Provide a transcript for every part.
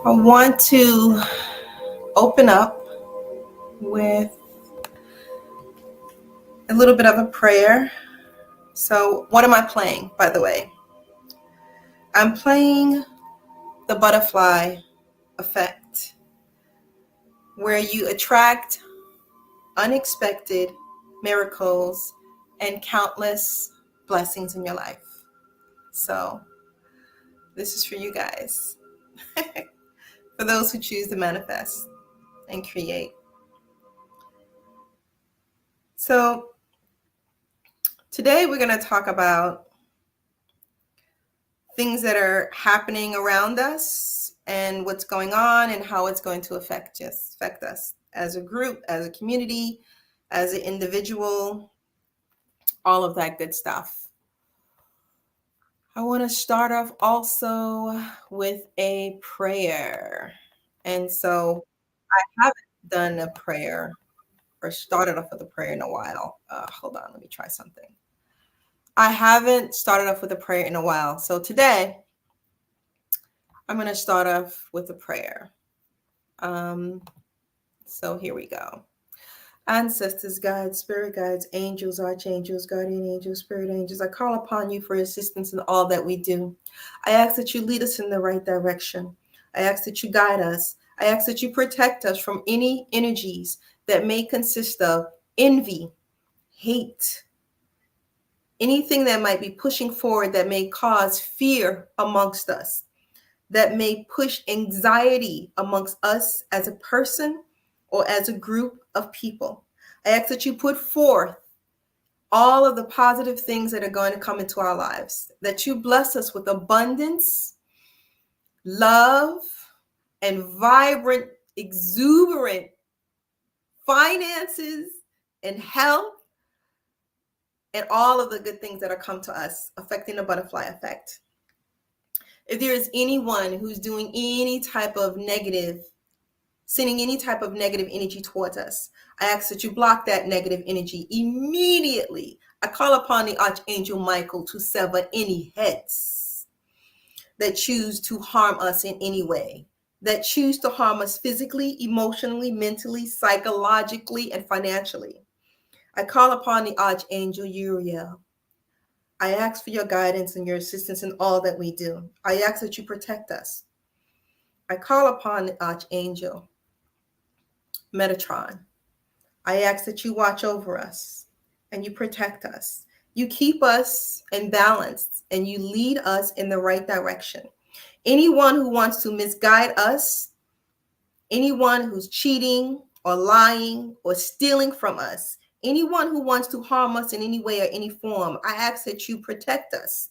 I want to open up with a little bit of a prayer. So, what am I playing, by the way? I'm playing the butterfly effect, where you attract unexpected miracles and countless blessings in your life. So, this is for you guys, for those who choose to manifest and create. So, today we're going to talk about things that are happening around us and what's going on and how it's going to affect us as a group, as a community, as an individual, all of that good stuff. I want to start off also with a prayer. And so I haven't done a prayer or started off with a prayer in a while. Hold on, let me try something. I haven't started off with a prayer in a while. So today I'm going to start off with a prayer. So here we go. Ancestors, guides, spirit guides, angels, archangels, guardian angels, spirit angels, I call upon you for assistance in all that we do. I ask that you lead us in the right direction. I ask that you guide us. I ask that you protect us from any energies that may consist of envy, hate, anything that might be pushing forward that may cause fear amongst us, that may push anxiety amongst us as a person or as a group of people. I ask that you put forth all of the positive things that are going to come into our lives, that you bless us with abundance, love, and vibrant, exuberant finances and health, and all of the good things that are come to us, affecting the butterfly effect. If there is anyone who's doing any type of negative, sending any type of negative energy towards us, I ask that you block that negative energy immediately. I call upon the Archangel Michael to sever any heads that choose to harm us in any way, that choose to harm us physically, emotionally, mentally, psychologically, and financially. I call upon the Archangel Uriel. I ask for your guidance and your assistance in all that we do. I ask that you protect us. I call upon the Archangel Metatron. I ask that you watch over us and you protect us. You keep us in balance and you lead us in the right direction. Anyone who wants to misguide us, anyone who's cheating or lying or stealing from us, anyone who wants to harm us in any way or any form, I ask that you protect us.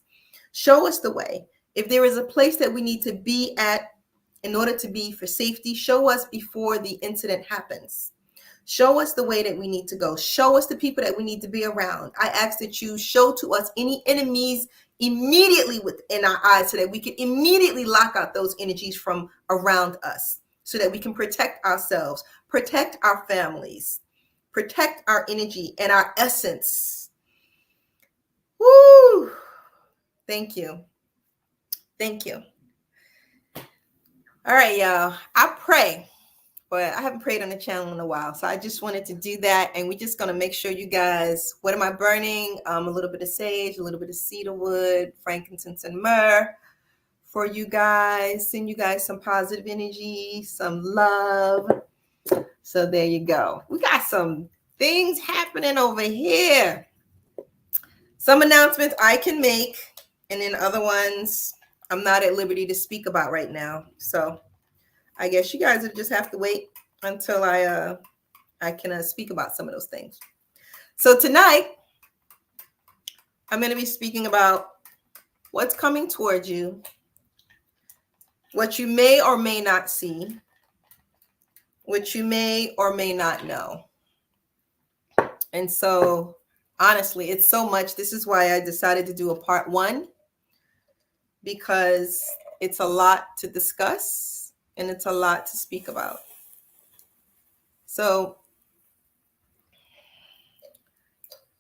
Show us the way. If there is a place that we need to be at in order to be for safety, show us before the incident happens. Show us the way that we need to go. Show us the people that we need to be around. I ask that you show to us any enemies immediately within our eyes so that we can immediately lock out those energies from around us so that we can protect ourselves, protect our families, protect our energy and our essence. Woo! Thank you. Thank you. All right, y'all. I pray, but I haven't prayed on the channel in a while. So I just wanted to do that. And we're just going to make sure you guys, what am I burning? A little bit of sage, a little bit of cedar wood, frankincense, and myrrh for you guys. Send you guys some positive energy, some love. So there you go. We got some things happening over here. Some announcements I can make, and then other ones I'm not at liberty to speak about right now. So I guess you guys will just have to wait until I can speak about some of those things. So tonight, I'm going to be speaking about what's coming towards you, what you may or may not see, what you may or may not know. And so, honestly, it's so much. This is why I decided to do a part 1, because it's a lot to discuss and it's a lot to speak about. So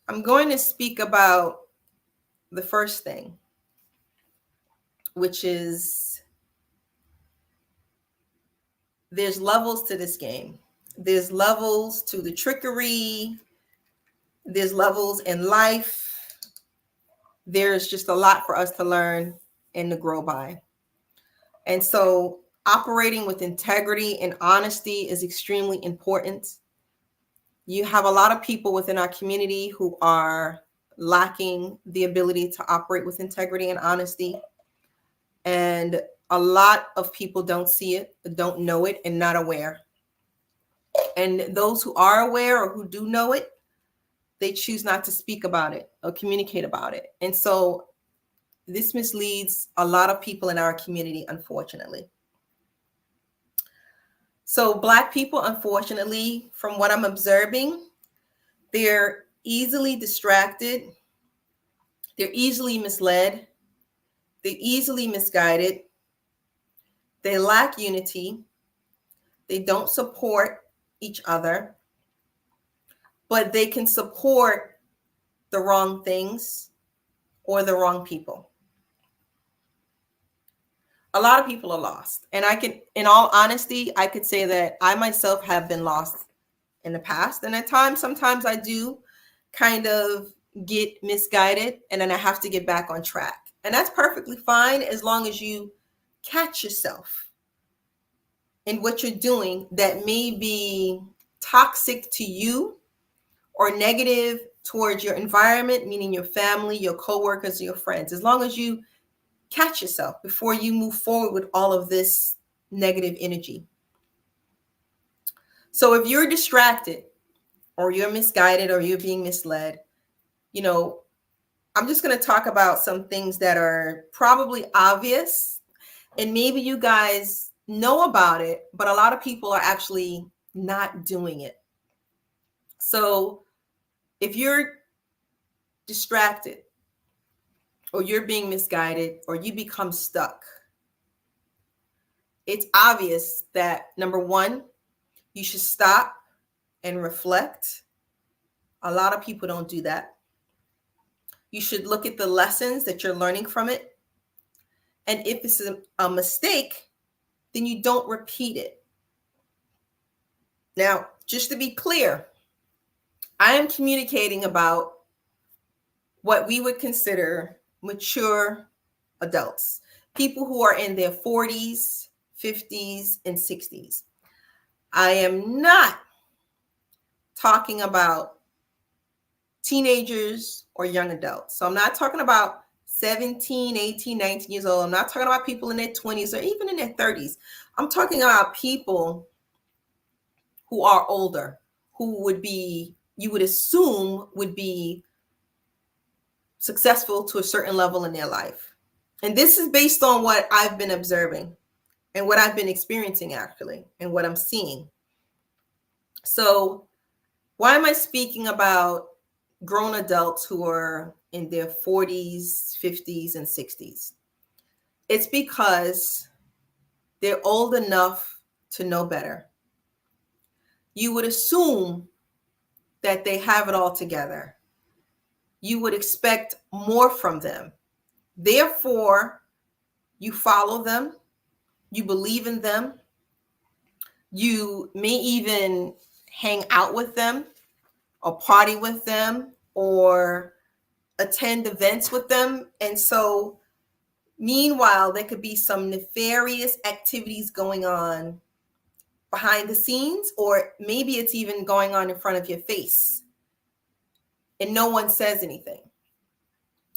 I'm going to speak about the first thing, which is there's levels to this game. There's levels to the trickery. There's levels in life. There's just a lot for us to learn and to grow by. And so operating with integrity and honesty is extremely important. You have a lot of people within our community who are lacking the ability to operate with integrity and honesty. And a lot of people don't see it, don't know it, and not aware. And those who are aware or who do know it, they choose not to speak about it or communicate about it. And so this misleads a lot of people in our community, unfortunately. So Black people, unfortunately, from what I'm observing, they're easily distracted. They're easily misled. They're easily misguided. They lack unity. They don't support each other, but they can support the wrong things or the wrong people. A lot of people are lost. And I can, in all honesty, I could say that I myself have been lost in the past. And at times, sometimes I do kind of get misguided and then I have to get back on track. And that's perfectly fine as long as you catch yourself in what you're doing that may be toxic to you or negative towards your environment, meaning your family, your coworkers, your friends. As long as you catch yourself before you move forward with all of this negative energy. So if you're distracted or you're misguided or you're being misled, you know, I'm just going to talk about some things that are probably obvious and maybe you guys know about it, but a lot of people are actually not doing it. So if you're distracted or you're being misguided or you become stuck, it's obvious that number one, you should stop and reflect. A lot of people don't do that. You should look at the lessons that you're learning from it. And if it's a mistake, then you don't repeat it. Now, just to be clear, I am communicating about what we would consider mature adults, people who are in their 40s, 50s, and 60s. I am not talking about teenagers or young adults. So I'm not talking about 17, 18, 19 years old. I'm not talking about people in their 20s or even in their 30s. I'm talking about people who are older, who would be, you would assume would be successful to a certain level in their life. And this is based on what I've been observing and what I've been experiencing actually, and what I'm seeing. So why am I speaking about grown adults who are in their 40s, 50s, and 60s? It's because they're old enough to know better. You would assume that they have it all together. You would expect more from them. Therefore, you follow them, you believe in them, you may even hang out with them or party with them or attend events with them. And so meanwhile, there could be some nefarious activities going on behind the scenes, or maybe it's even going on in front of your face and no one says anything.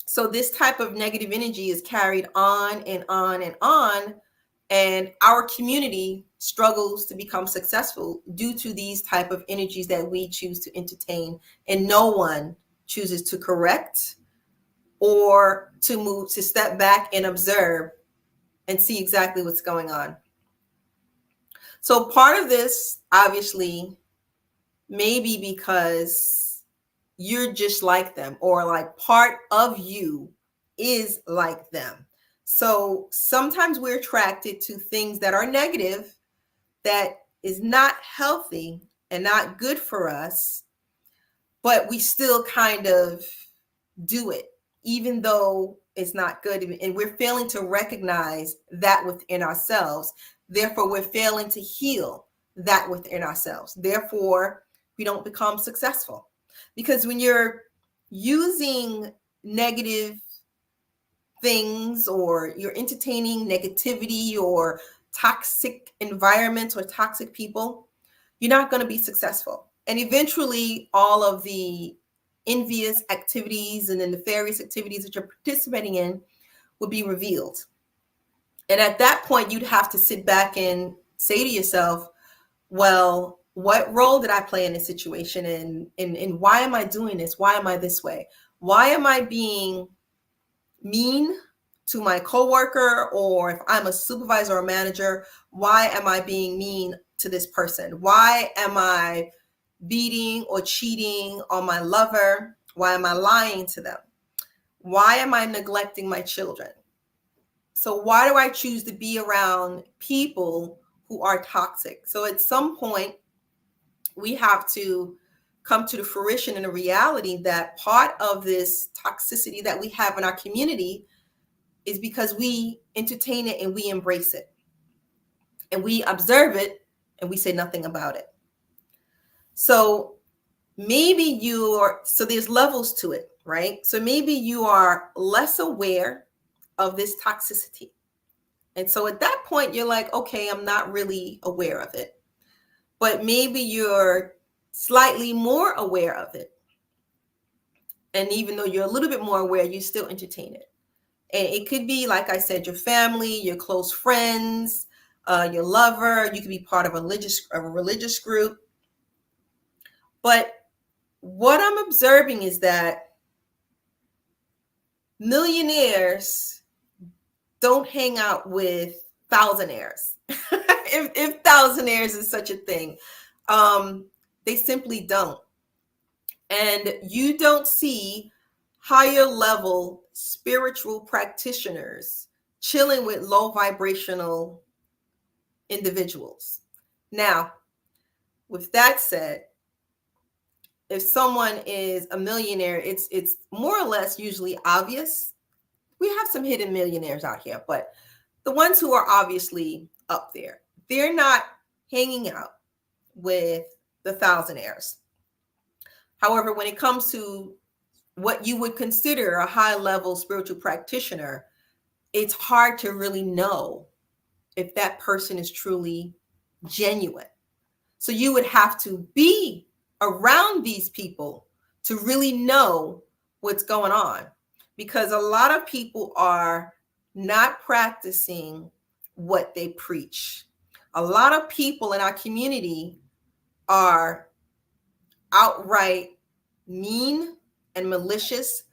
So this type of negative energy is carried on and on and on. And our community struggles to become successful due to these type of energies that we choose to entertain, and no one chooses to correct or to move, to step back and observe and see exactly what's going on. So part of this, obviously, may be because you're just like them, or like part of you is like them. So sometimes we're attracted to things that are negative, that is not healthy and not good for us, but we still kind of do it, even though it's not good. And we're failing to recognize that within ourselves, Therefore, we're failing to heal that within ourselves. Therefore, we don't become successful. Because when you're using negative things, or you're entertaining negativity or toxic environments or toxic people, you're not going to be successful. And eventually, all of the envious activities and the nefarious activities that you're participating in will be revealed. And at that point, you'd have to sit back and say to yourself, well, what role did I play in this situation? And why am I doing this? Why am I this way? Why am I being mean to my coworker? Or if I'm a supervisor or manager, why am I being mean to this person? Why am I beating or cheating on my lover? Why am I lying to them? Why am I neglecting my children? So why do I choose to be around people who are toxic? So at some point, we have to come to the fruition and the reality that part of this toxicity that we have in our community is because we entertain it and we embrace it. And we observe it and we say nothing about it. So maybe so there's levels to it, right? So maybe you are less aware of this toxicity. And so at that point, you're like, okay, I'm not really aware of it. But maybe you're slightly more aware of it. And even though you're a little bit more aware, you still entertain it. And it could be, like I said, your family, your close friends, your lover. You could be part of a religious group. But what I'm observing is that millionaires don't hang out with thousandaires. if thousandaires is such a thing, they simply don't. And you don't see higher level spiritual practitioners chilling with low vibrational individuals. Now, with that said, if someone is a millionaire, it's more or less usually obvious. We have some hidden millionaires out here, but the ones who are obviously up there, they're not hanging out with the thousandaires. However, when it comes to what you would consider a high level spiritual practitioner, it's hard to really know if that person is truly genuine. So you would have to be around these people to really know what's going on, because a lot of people are not practicing what they preach. A lot of people in our community are outright mean and malicious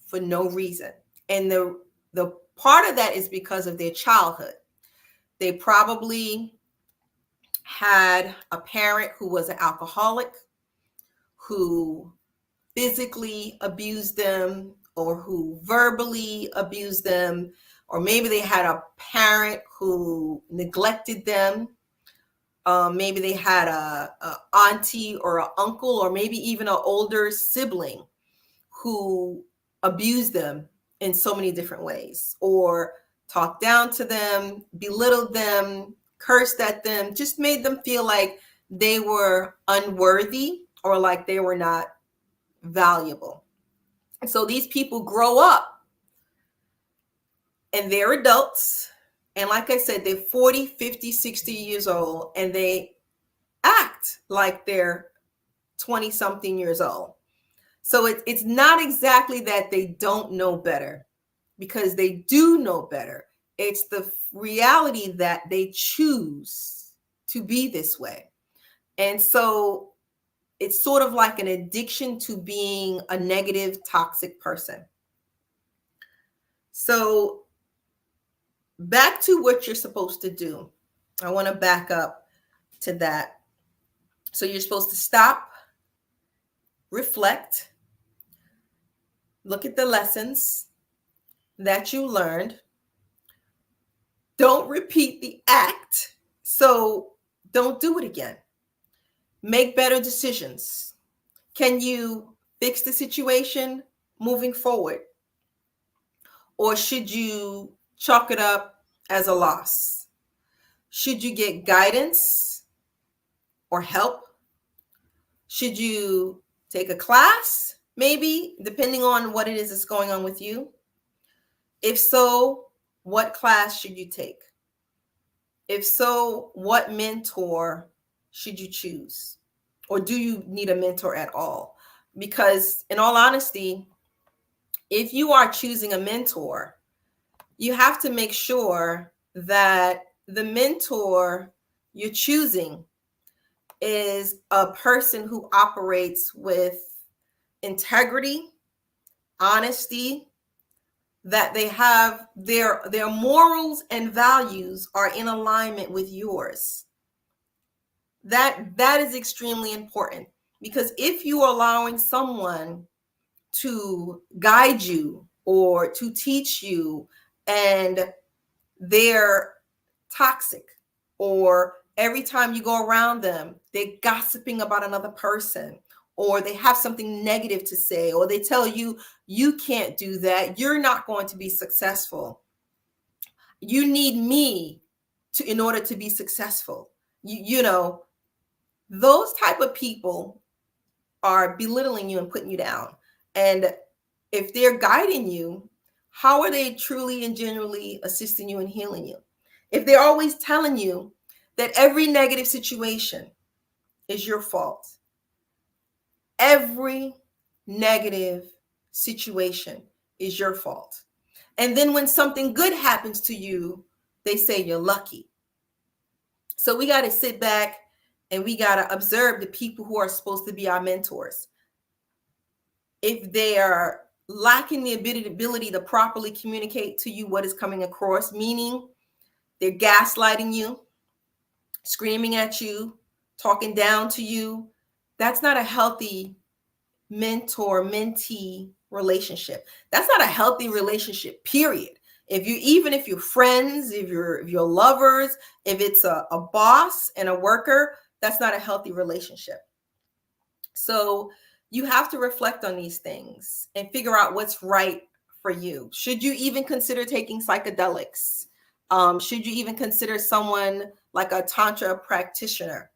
for no reason. And the part of that is because of their childhood. They probably had a parent who was an alcoholic, who physically abused them, or who verbally abused them, or maybe they had a parent who neglected them. Maybe they had a auntie or an uncle, or maybe even an older sibling who abused them in so many different ways, or talked down to them, belittled them, cursed at them, just made them feel like they were unworthy or like they were not valuable. And so these people grow up and they're adults. And like I said, they're 40, 50, 60 years old, and they act like they're 20 something years old. So it's not exactly that they don't know better, because they do know better. It's the reality that they choose to be this way. And so it's sort of like an addiction to being a negative, toxic person. So back to what you're supposed to do. I want to back up to that. So you're supposed to stop, reflect, look at the lessons that you learned. Don't repeat the act. So don't do it again. Make better decisions. Can you fix the situation moving forward? Or should you chalk it up as a loss? Should you get guidance or help? Should you take a class, maybe, depending on what it is that's going on with you? If so, what class should you take? If so, what mentor should you choose? Or do you need a mentor at all? Because, in all honesty, if you are choosing a mentor, you have to make sure that the mentor you're choosing is a person who operates with integrity, honesty, that they have their morals and values are in alignment with yours. That is extremely important, because if you are allowing someone to guide you or to teach you and they're toxic, or every time you go around them, they're gossiping about another person, or they have something negative to say, or they tell you, you can't do that, you're not going to be successful, you need me in order to be successful. You know, those type of people are belittling you and putting you down. And if they're guiding you, how are they truly and genuinely assisting you and healing you? If they're always telling you that every negative situation is your fault, every negative situation is your fault, and then when something good happens to you, they say you're lucky. So we got to sit back and we got to observe the people who are supposed to be our mentors. If they are lacking the ability to properly communicate to you what is coming across, meaning they're gaslighting you, screaming at you, talking down to you, that's not a healthy mentor-mentee relationship. That's not a healthy relationship, period. If you're friends, if you're lovers, if it's a boss and a worker, that's not a healthy relationship. So you have to reflect on these things and figure out what's right for you. Should you even consider taking psychedelics? Should you even consider someone like a Tantra practitioner?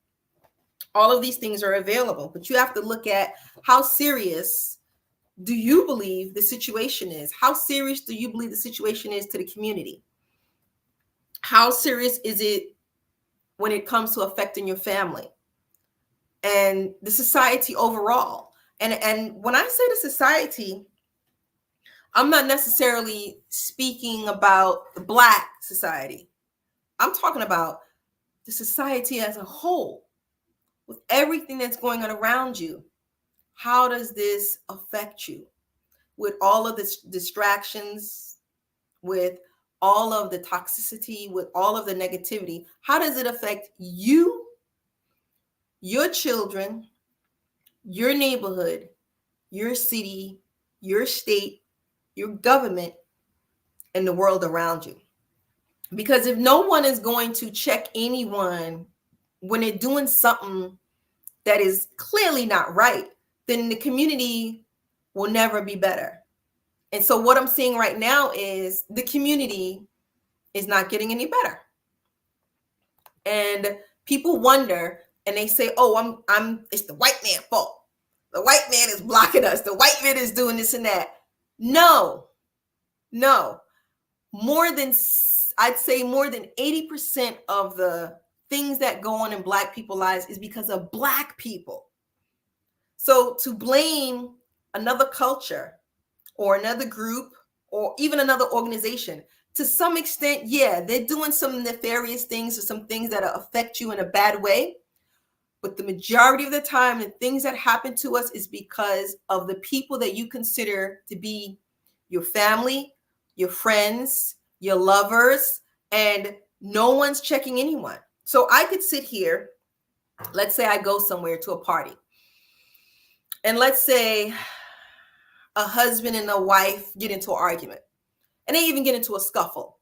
All of these things are available, but you have to look at how serious do you believe the situation is? How serious do you believe the situation is to the community? How serious is it when it comes to affecting your family and the society overall? And when I say the society, I'm not necessarily speaking about the Black society. I'm talking about the society as a whole, with everything that's going on around you. How does this affect you? With all of the distractions, with all of the toxicity, with all of the negativity, how does it affect you, your children, your neighborhood, your city, your state, your government, and the world around you? Because if no one is going to check anyone when they're doing something that is clearly not right, then the community will never be better. And so what I'm seeing right now is the community is not getting any better. And people wonder and they say, "Oh, it's the white man's fault. The white man is blocking us. The white man is doing this and that." No. I'd say more than 80% of the things that go on in Black people's lives is because of Black people. So to blame another culture or another group or even another organization, to some extent, yeah, they're doing some nefarious things or some things that affect you in a bad way. But the majority of the time, the things that happen to us is because of the people that you consider to be your family, your friends, your lovers, and no one's checking anyone. So I could sit here, let's say I go somewhere to a party, and let's say a husband and a wife get into an argument, and they even get into a scuffle.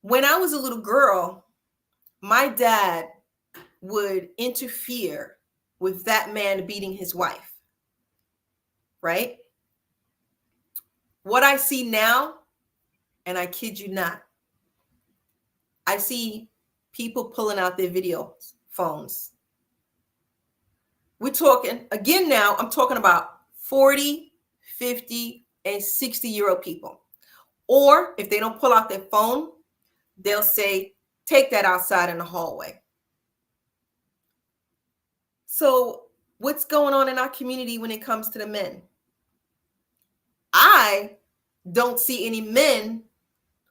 When I was a little girl, my dad would interfere with that man beating his wife, right? What I see now, and I kid you not, I see people pulling out their video phones. We're talking, again now, I'm talking about 40, 50, and 60-year-old people. Or if they don't pull out their phone, they'll say, take that outside in the hallway. So what's going on in our community when it comes to the men? I don't see any men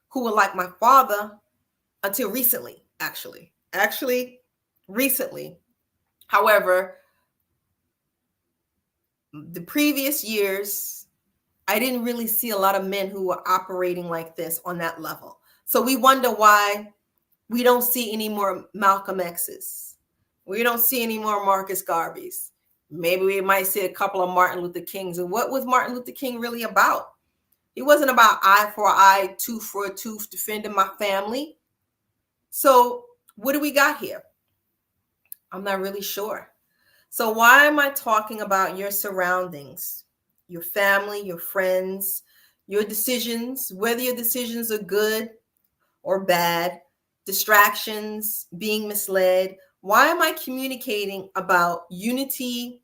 who were like my father until recently, actually recently. However, the previous years, I didn't really see a lot of men who were operating like this on that level. So we wonder why we don't see any more Malcolm X's. We don't see any more Marcus Garveys. Maybe we might see a couple of Martin Luther Kings. And what was Martin Luther King really about? He wasn't about eye for eye, tooth for a tooth, defending my family. So what do we got here? I'm not really sure. So why am I talking about your surroundings, your family, your friends, your decisions, whether your decisions are good or bad, distractions, being misled? Why am I communicating about unity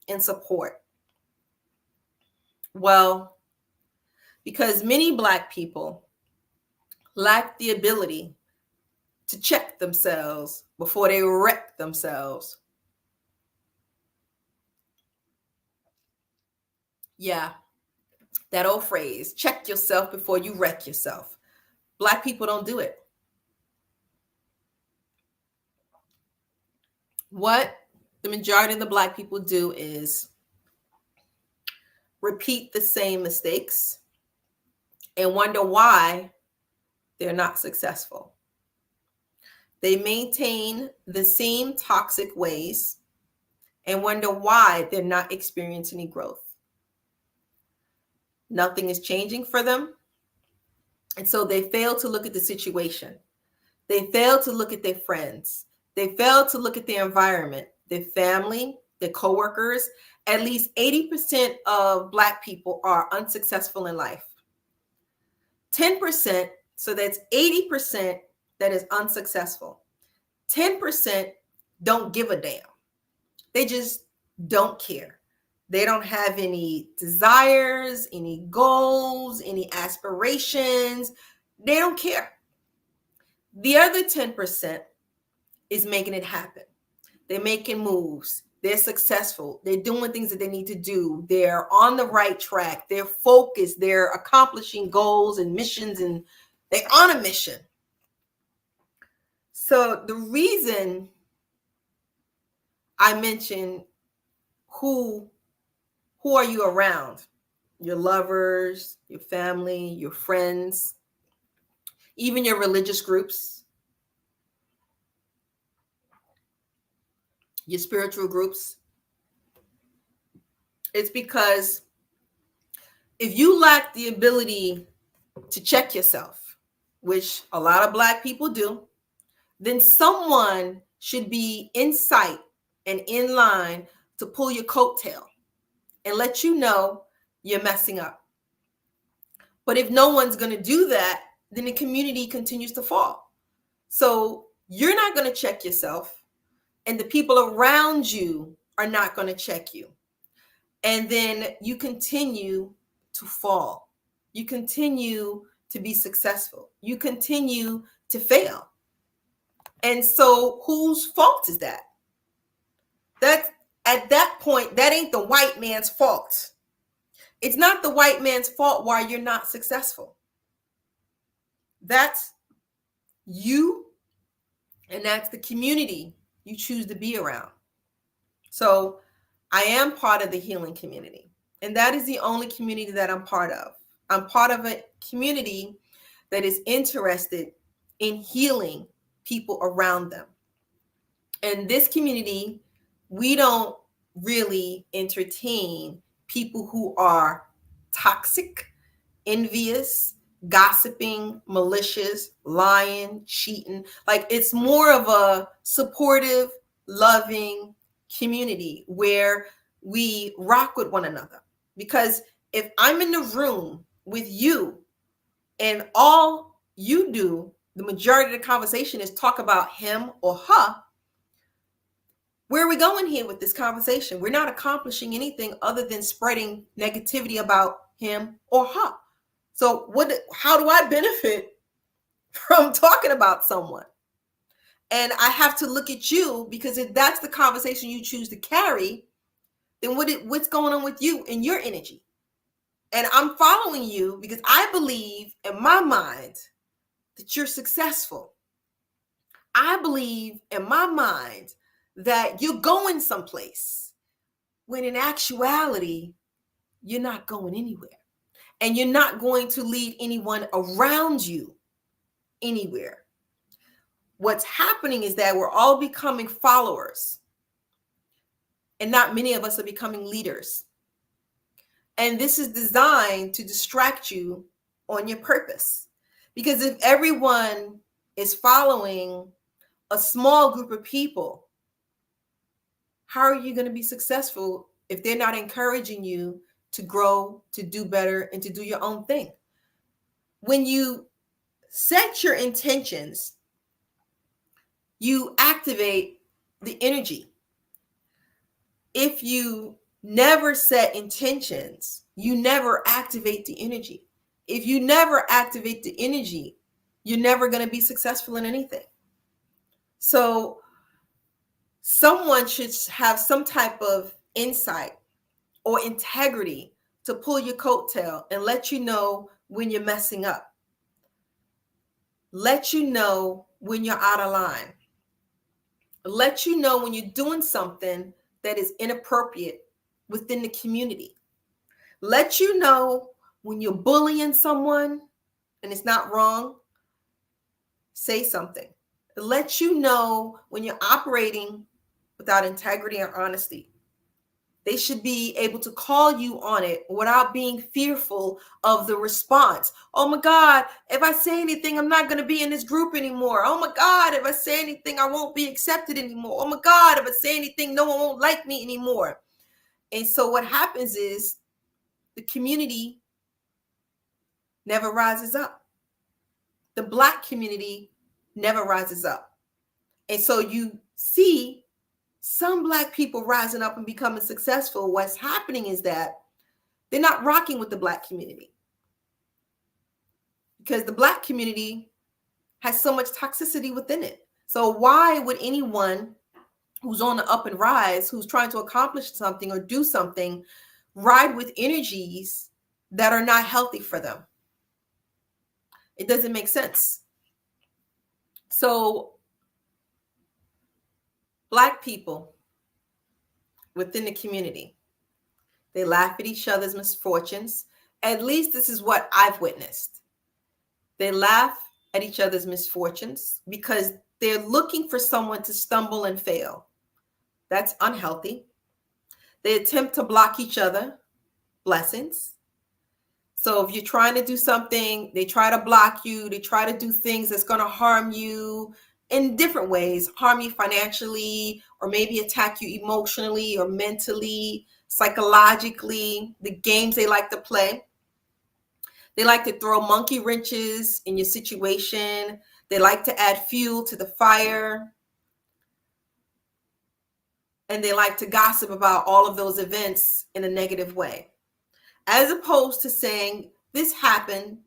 and support? Well, because many Black people lack the ability to check themselves before they wreck themselves. Yeah, that old phrase, check yourself before you wreck yourself. Black people don't do it. What the majority of the Black people do is repeat the same mistakes and wonder why they're not successful. They maintain the same toxic ways and wonder why they're not experiencing any growth. Nothing is changing for them. And so they fail to look at the situation. They fail to look at their friends. They fail to look at their environment, their family, their coworkers. At least 80% of Black people are unsuccessful in life. 10%, so that's 80% that is unsuccessful. 10% don't give a damn. They just don't care. They don't have any desires, any goals, any aspirations. They don't care. The other 10% is making it happen. They're making moves. They're successful. They're doing things that they need to do. They're on the right track. They're focused. They're accomplishing goals and missions, and they're on a mission. So the reason I mentioned who are you around? Your lovers, your family, your friends, even your religious groups, your spiritual groups. It's because if you lack the ability to check yourself, which a lot of Black people do, then someone should be in sight and in line to pull your coattail and let you know you're messing up. But if no one's going to do that, then the community continues to fall. So you're not going to check yourself, and the people around you are not going to check you. And then you continue to fall. You continue to be successful. You continue to fail. And so whose fault is that? That's at that point, that ain't the white man's fault. It's not the white man's fault why you're not successful. That's you, and that's the community you choose to be around. So I am part of the healing community, and that is the only community that I'm part of. I'm part of a community that is interested in healing people around them. And this community, we don't really entertain people who are toxic, envious, gossiping, malicious, lying, cheating. Like, it's more of a supportive, loving community where we rock with one another. Because if I'm in the room with you and all you do the majority of the conversation is talk about him or her, where are we going here with this conversation? We're not accomplishing anything other than spreading negativity about him or her. So how do I benefit from talking about someone? And I have to look at you, because if that's the conversation you choose to carry, then what's going on with you and your energy? And I'm following you because I believe in my mind that you're successful. I believe in my mind that you're going someplace, when in actuality, you're not going anywhere. And you're not going to lead anyone around you anywhere. What's happening is that we're all becoming followers, and not many of us are becoming leaders. And this is designed to distract you on your purpose. Because if everyone is following a small group of people, how are you going to be successful if they're not encouraging you to grow, to do better, and to do your own thing? When you set your intentions, you activate the energy. If you never set intentions, you never activate the energy. If you never activate the energy, you're never going to be successful in anything. So someone should have some type of insight or integrity to pull your coattail and let you know when you're messing up. Let you know when you're out of line. Let you know when you're doing something that is inappropriate within the community. Let you know when you're bullying someone and it's not wrong. Say something. Let you know when you're operating without integrity and honesty. They should be able to call you on it without being fearful of the response. Oh my God, if I say anything, I'm not going to be in this group anymore. Oh my God, if I say anything, I won't be accepted anymore. Oh my God, if I say anything, no one won't like me anymore. And so what happens is the community never rises up. The Black community never rises up. And so you see some Black people rising up and becoming successful. What's happening is that they're not rocking with the Black community, because the Black community has so much toxicity within it. So why would anyone who's on the up and rise, who's trying to accomplish something or do something, ride with energies that are not healthy for them? It doesn't make sense. So Black people within the community, they laugh at each other's misfortunes. At least this is what I've witnessed. They laugh at each other's misfortunes because they're looking for someone to stumble and fail. That's unhealthy. They attempt to block each other blessings. So if you're trying to do something, they try to block you. They try to do things that's going to harm you in different ways, harm you financially, or maybe attack you emotionally or mentally, psychologically, the games they like to play. They like to throw monkey wrenches in your situation. They like to add fuel to the fire. And they like to gossip about all of those events in a negative way, as opposed to saying, this happened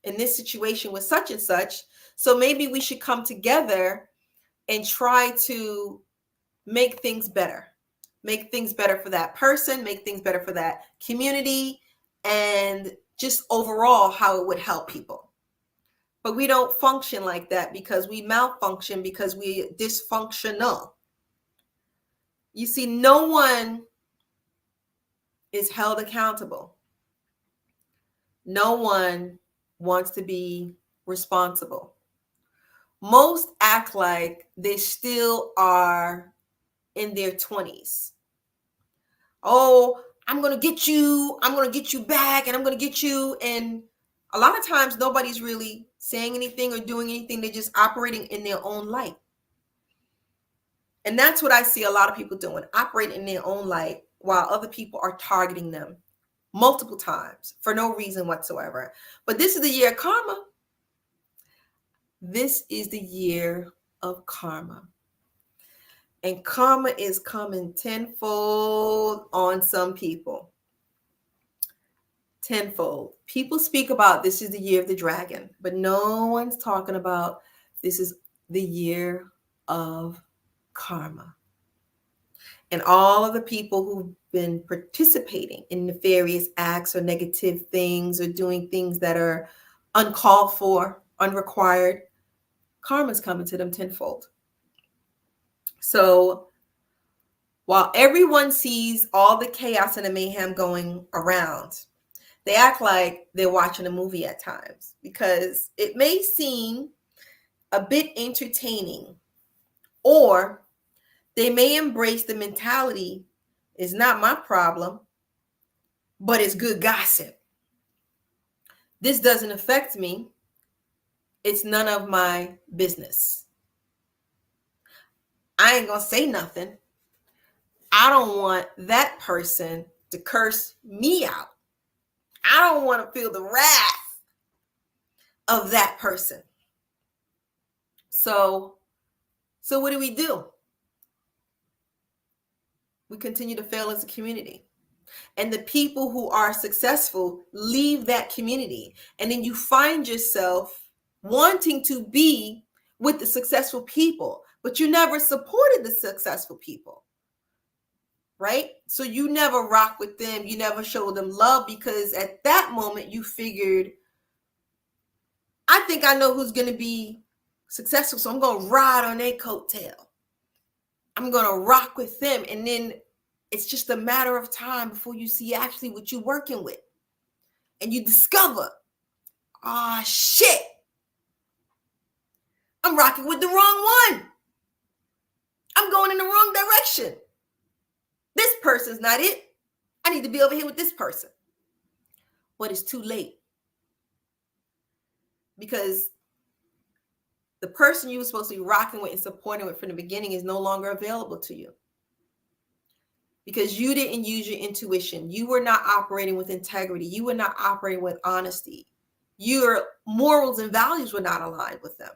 in this situation with such and such, so maybe we should come together and try to make things better. Make things better for that person, make things better for that community, and just overall how it would help people. But we don't function like that because we malfunction, because we're dysfunctional. You see, no one is held accountable. No one wants to be responsible. Most act like they still are in their 20s. Oh, I'm going to get you. I'm going to get you back, and I'm going to get you. And a lot of times nobody's really saying anything or doing anything. They're just operating in their own light. And that's what I see a lot of people doing, operating in their own light while other people are targeting them multiple times for no reason whatsoever. But this is the year of karma. This is the year of karma. And karma is coming tenfold on some people. Tenfold. People speak about this is the year of the dragon, but no one's talking about this is the year of karma. And all of the people who've been participating in nefarious acts or negative things or doing things that are uncalled for, unrequired, karma's coming to them tenfold. So while everyone sees all the chaos and the mayhem going around, they act like they're watching a movie at times because it may seem a bit entertaining, or they may embrace the mentality, it's not my problem, but it's good gossip. This doesn't affect me. It's none of my business. I ain't gonna say nothing. I don't want that person to curse me out. I don't want to feel the wrath of that person. So what do? We continue to fail as a community. And the people who are successful leave that community. And then you find yourself wanting to be with the successful people, but you never supported the successful people, right? So you never rock with them. You never show them love because at that moment you figured, I think I know who's going to be successful, so I'm going to ride on their coattail. I'm going to rock with them. And then it's just a matter of time before you see actually what you're working with. And you discover, shit, I'm rocking with the wrong one. I'm going in the wrong direction. This person's not it. I need to be over here with this person. But it's too late. Because the person you were supposed to be rocking with and supporting with from the beginning is no longer available to you. Because you didn't use your intuition. You were not operating with integrity. You were not operating with honesty. Your morals and values were not aligned with them.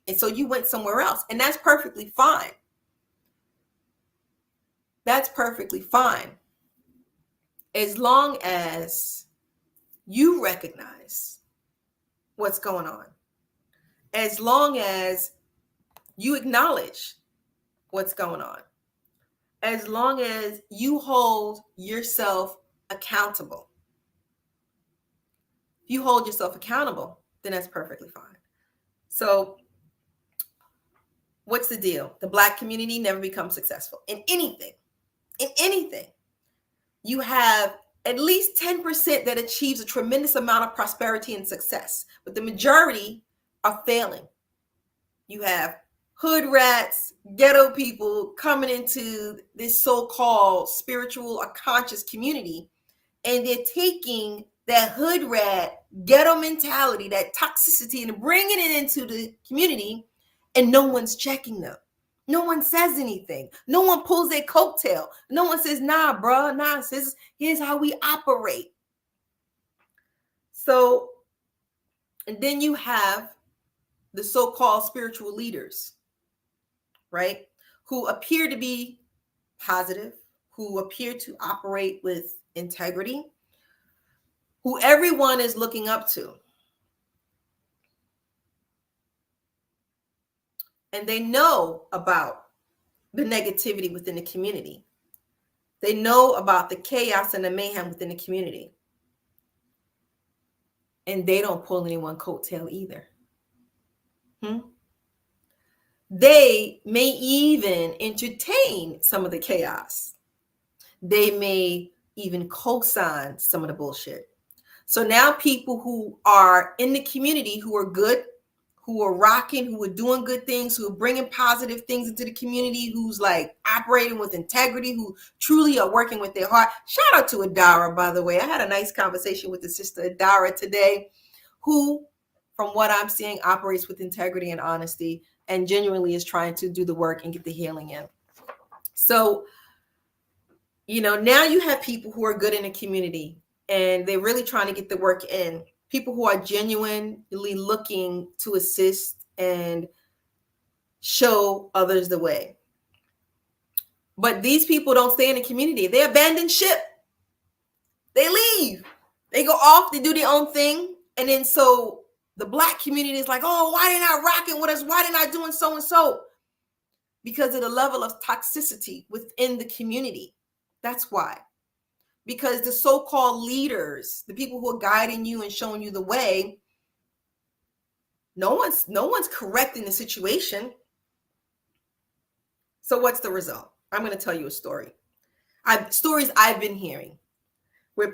And so you went somewhere else. And that's perfectly fine. That's perfectly fine. As long as you recognize what's going on. As long as you acknowledge what's going on. As long as you hold yourself accountable. If you hold yourself accountable, then that's perfectly fine. So what's the deal? The Black community never becomes successful in anything. In anything. You have at least 10% that achieves a tremendous amount of prosperity and success, but the majority are failing. You have hood rats, ghetto people coming into this so-called spiritual or conscious community, and they're taking that hood rat ghetto mentality, that toxicity, and bringing it into the community, and no one's checking them. No one says anything. No one pulls their coattail. No one says, nah, bro, nah, sis, here's how we operate. So, and then you have the so-called spiritual leaders, right? Who appear to be positive, who appear to operate with integrity, who everyone is looking up to. And they know about the negativity within the community. They know about the chaos and the mayhem within the community. And they don't pull anyone coattail either. They may even entertain some of the chaos. They may even co-sign some of the bullshit. So now people who are in the community, who are good, who are rocking, who are doing good things, who are bringing positive things into the community, who's like operating with integrity, who truly are working with their heart. Shout out to Adara, by the way. I had a nice conversation with the sister Adara today, who, from what I'm seeing, operates with integrity and honesty and genuinely is trying to do the work and get the healing in. So, now you have people who are good in the community and they're really trying to get the work in. People who are genuinely looking to assist and show others the way. But these people don't stay in the community. They abandon ship. They leave. They go off, they do their own thing. And then so the Black community is like, oh, why they're not rocking with us? Why they're not doing so and so? Because of the level of toxicity within the community. That's why. Because the so-called leaders, the people who are guiding you and showing you the way, no one's correcting the situation. So what's the result? I'm going to tell you a story. Stories I've been hearing where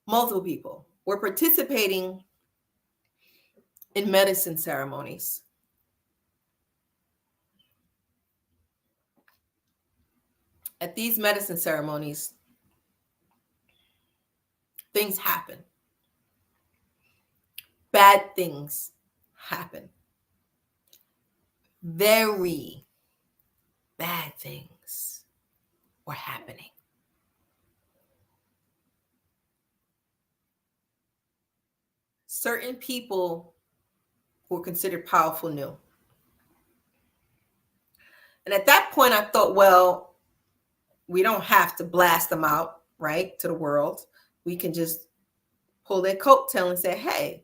multiple people were participating in medicine ceremonies. At these medicine ceremonies, things happen. Bad things happen. Very bad things were happening. Certain people who were considered powerful knew. And at that point, I thought, well, we don't have to blast them out, right, to the world. We can just pull their coattail and say, hey,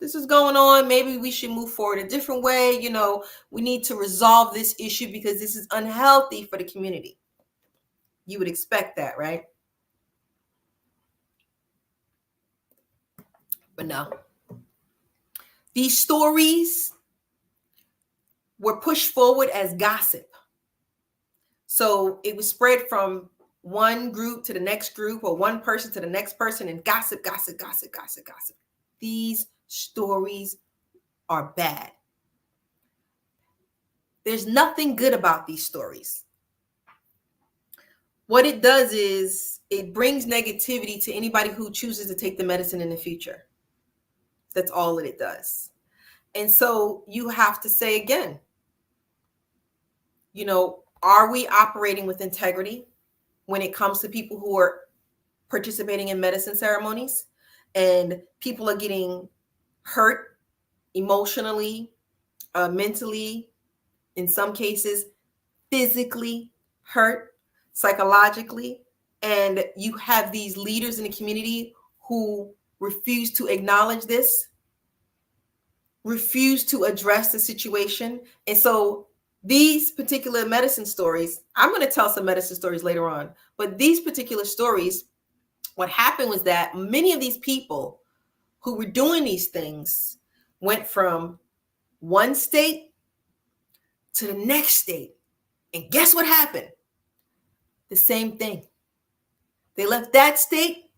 this is going on. Maybe we should move forward a different way. We need to resolve this issue because this is unhealthy for the community. You would expect that, right? But no. These stories were pushed forward as gossip. So it was spread from one group to the next group or one person to the next person and gossip. These stories are bad. There's nothing good about these stories. What it does is it brings negativity to anybody who chooses to take the medicine in the future. That's all that it does. And so you have to say again, are we operating with integrity when it comes to people who are participating in medicine ceremonies and people are getting hurt emotionally, mentally, in some cases, physically hurt, psychologically, and you have these leaders in the community who refuse to acknowledge this, refuse to address the situation. And so these particular medicine stories, I'm going to tell some medicine stories later on, but these particular stories, what happened was that many of these people who were doing these things went from one state to the next state. And guess what happened? The same thing. They left that state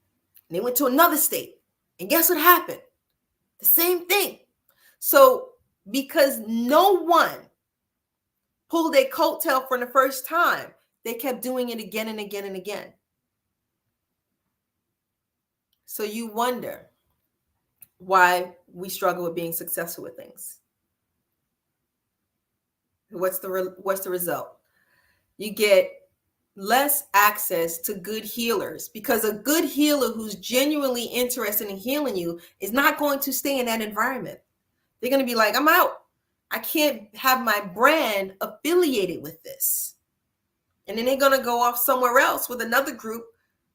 and they went to another state. And guess what happened? The same thing. So because no one pulled their coattail for the first time, they kept doing it again and again and again. So you wonder why we struggle with being successful with things. What's the result? You get less access to good healers because a good healer who's genuinely interested in healing you is not going to stay in that environment. They're going to be like, I'm out. I can't have my brand affiliated with this. And then they're going to go off somewhere else with another group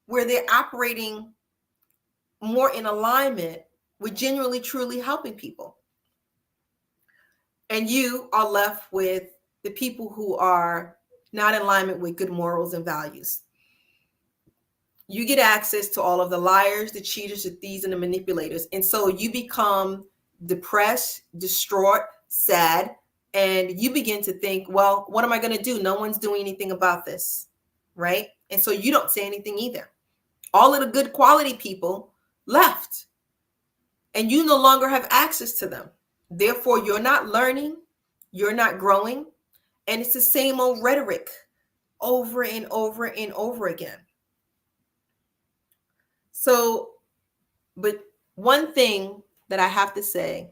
where they're operating more in alignment with genuinely, truly helping people. And you are left with the people who are not in alignment with good morals and values. You get access to all of the liars, the cheaters, the thieves, and the manipulators. And so you become depressed, distraught, sad, and you begin to think, well, what am I going to do? No one's doing anything about this, right? And so you don't say anything either. All of the good quality people left, and you no longer have access to them. Therefore, you're not learning, you're not growing, and it's the same old rhetoric over and over and over again. So, but one thing that I have to say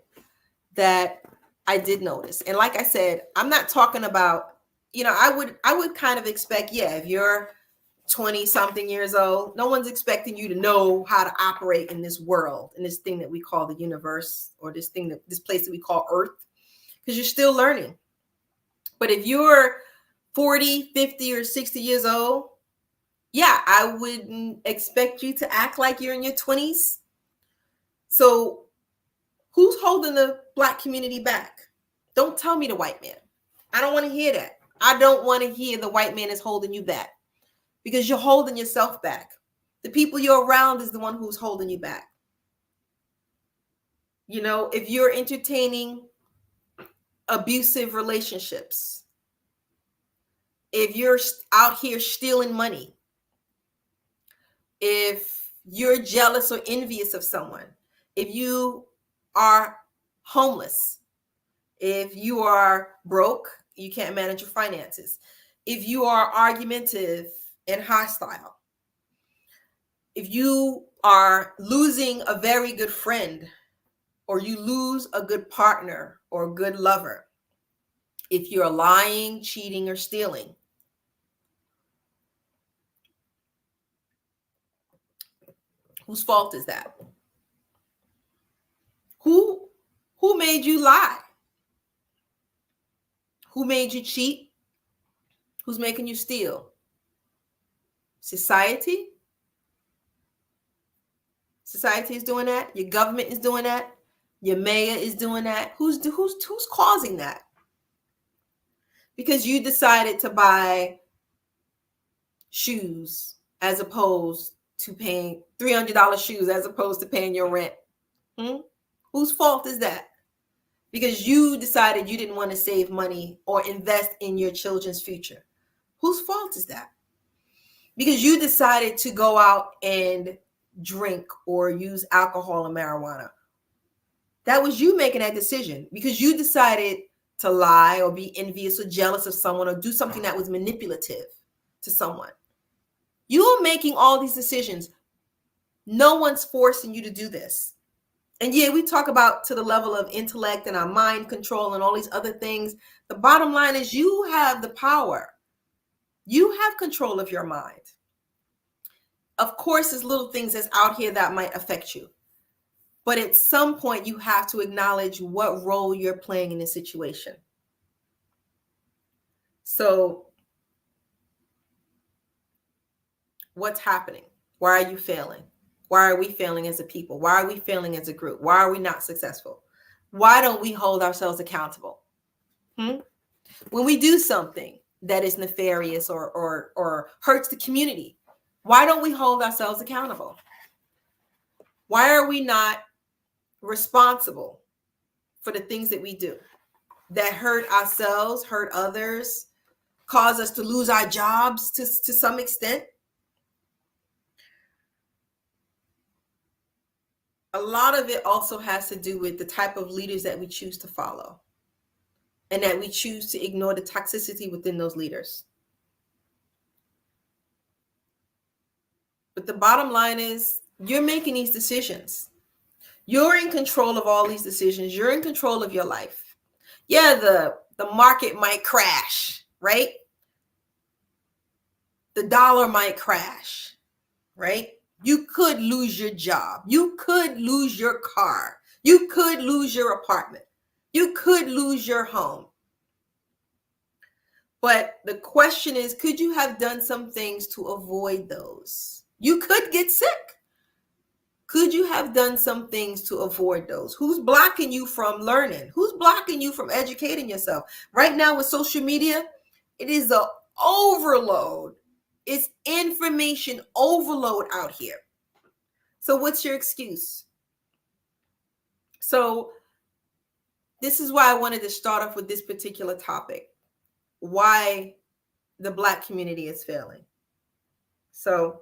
that I did notice, and like I said, I'm not talking about, I would kind of expect, if you're 20 something years old. No one's expecting you to know how to operate in this world, in this thing that we call the universe, or this place that we call Earth, because you're still learning. But if you're 40, 50, or 60 years old, yeah, I wouldn't expect you to act like you're in your 20s. So who's holding the Black community back? Don't tell me the white man. I don't want to hear that. I don't want to hear the white man is holding you back, because you're holding yourself back. The people you're around is the one who's holding you back. You know, if you're entertaining abusive relationships, if you're out here stealing money, if you're jealous or envious of someone, if you are homeless, if you are broke, you can't manage your finances, if you are argumentative and hostile, if you are losing a very good friend, or you lose a good partner or a good lover, if you're lying, cheating, or stealing, whose fault is that? Who made you lie? Who made you cheat? Who's making you steal? Society? Society is doing that. Your government is doing that. Your mayor is doing that. Who's causing that? Because you decided to buy shoes as opposed to paying $300 shoes as opposed to paying your rent. Whose fault is that? Because you decided you didn't want to save money or invest in your children's future. Whose fault is that? Because you decided to go out and drink or use alcohol and marijuana. That was you making that decision, because you decided to lie or be envious or jealous of someone or do something that was manipulative to someone. You're making all these decisions. No one's forcing you to do this. And yeah, we talk about to the level of intellect and our mind control and all these other things. The bottom line is you have the power. You have control of your mind. Of course, there's little things that's out here that might affect you. But at some point, you have to acknowledge what role you're playing in this situation. So what's happening? Why are you failing? Why are we failing as a people? Why are we failing as a group? Why are we not successful? Why don't we hold ourselves accountable? When we do something that is nefarious or hurts the community, why don't we hold ourselves accountable? Why are we not responsible for the things that we do that hurt ourselves, hurt others, cause us to lose our jobs to some extent? A lot of it also has to do with the type of leaders that we choose to follow, and that we choose to ignore the toxicity within those leaders. But the bottom line is, you're making these decisions. You're in control of all these decisions. You're in control of your life. Yeah, the market might crash, right? The dollar might crash, right? You could lose your job. You could lose your car. You could lose your apartment. You could lose your home. But the question is, could you have done some things to avoid those? You could get sick. Could you have done some things to avoid those? Who's blocking you from learning? Who's blocking you from educating yourself? Right now with social media, it is an overload. It's information overload out here. So what's your excuse? So this is why I wanted to start off with this particular topic. Why the Black community is failing. So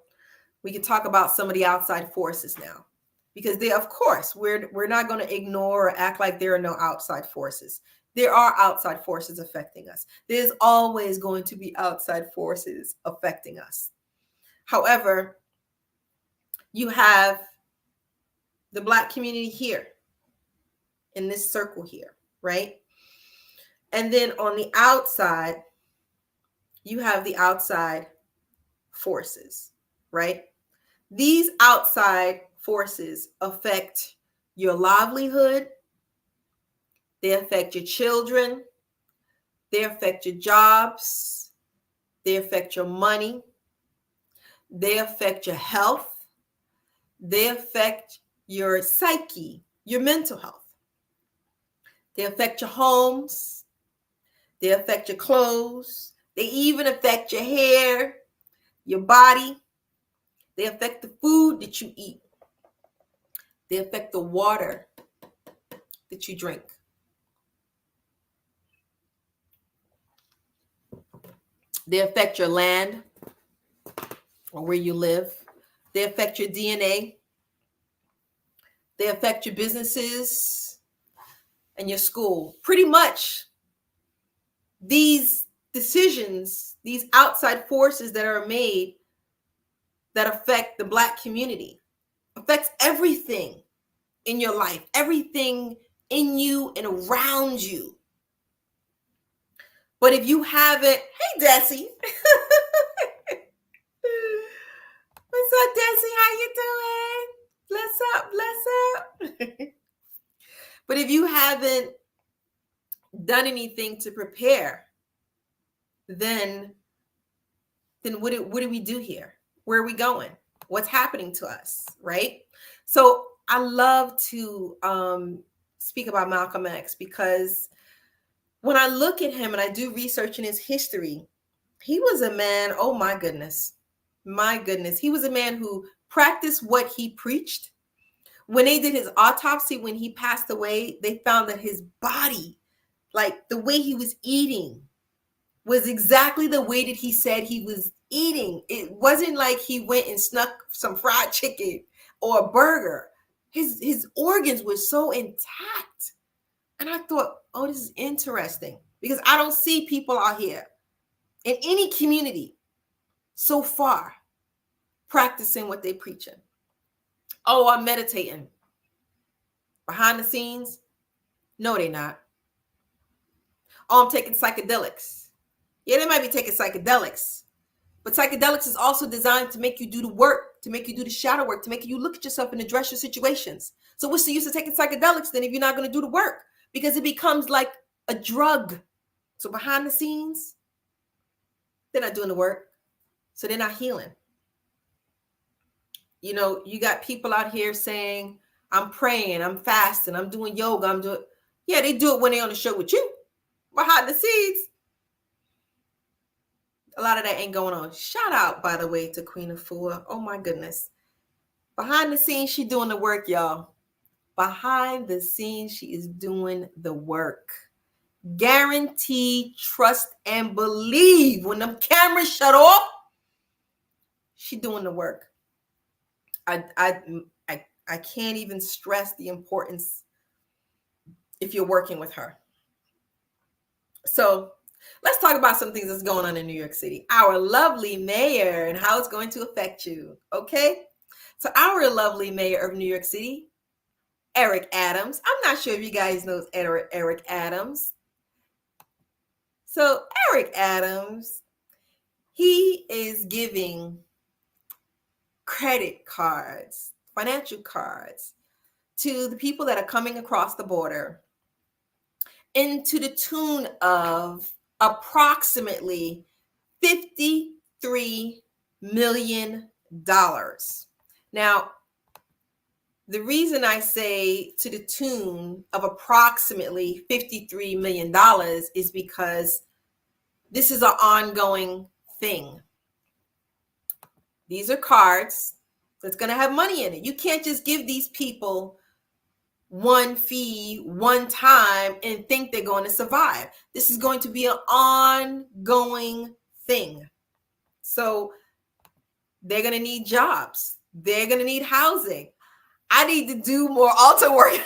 we can talk about some of the outside forces now, because they, of course, we're not going to ignore or act like there are no outside forces. There are outside forces affecting us. There's always going to be outside forces affecting us. However, you have the Black community here in this circle here, right? And then on the outside, you have the outside forces, right? These outside forces affect your livelihood, they affect your children, they affect your jobs, they affect your money, they affect your health, they affect your psyche, your mental health. They affect your homes, they affect your clothes, they even affect your hair, your body, they affect the food that you eat, they affect the water that you drink. They affect your land or where you live. They affect your DNA. They affect your businesses and your school. Pretty much these decisions, these outside forces that are made that affect the Black community, affects everything in your life, everything in you and around you. But if you haven't, hey Desi. What's up, Desi? How you doing? Bless up, bless up. But if you haven't done anything to prepare, then what do we do here? Where are we going? What's happening to us, right? So I love to speak about Malcolm X because when I look at him and I do research in his history, he was a man, oh my goodness, he was a man who practiced what he preached. When they did his autopsy, when he passed away, they found that his body, like the way he was eating, was exactly the way that he said he was eating. It wasn't like he went and snuck some fried chicken or a burger. His organs were so intact. And I thought, oh, this is interesting because I don't see people out here in any community so far practicing what they preaching. Oh, I'm meditating. Behind the scenes, no, they're not. Oh, I'm taking psychedelics. Yeah, they might be taking psychedelics, but psychedelics is also designed to make you do the work, to make you do the shadow work, to make you look at yourself and address your situations. So what's the use of taking psychedelics then if you're not going to do the work? Because it becomes like a drug. So behind the scenes, they're not doing the work. So they're not healing. You know, you got people out here saying, I'm praying, I'm fasting, I'm doing yoga, I'm doing. Yeah, they do it when they're on the show with you. Behind the scenes, a lot of that ain't going on. Shout out, by the way, to Queen Afua. Oh my goodness. Behind the scenes, she doing the work, y'all. Behind the scenes, she is doing the work. Guarantee, trust, and believe. When them cameras shut off, she doing the work. I can't even stress the importance if you're working with her. So let's talk about some things that's going on in New York City. Our lovely mayor and how it's going to affect you. Okay. So our lovely mayor of New York City, Eric Adams. I'm not sure if you guys know Eric Adams. So Eric Adams, he is giving credit cards, financial cards to the people that are coming across the border into the tune of approximately $53 million. Now, the reason I say to the tune of approximately $53 million is because this is an ongoing thing. These are cards that's going to have money in it. You can't just give these people one fee one time and think they're going to survive. This is going to be an ongoing thing. So they're going to need jobs. They're going to need housing. I need to do more altar work.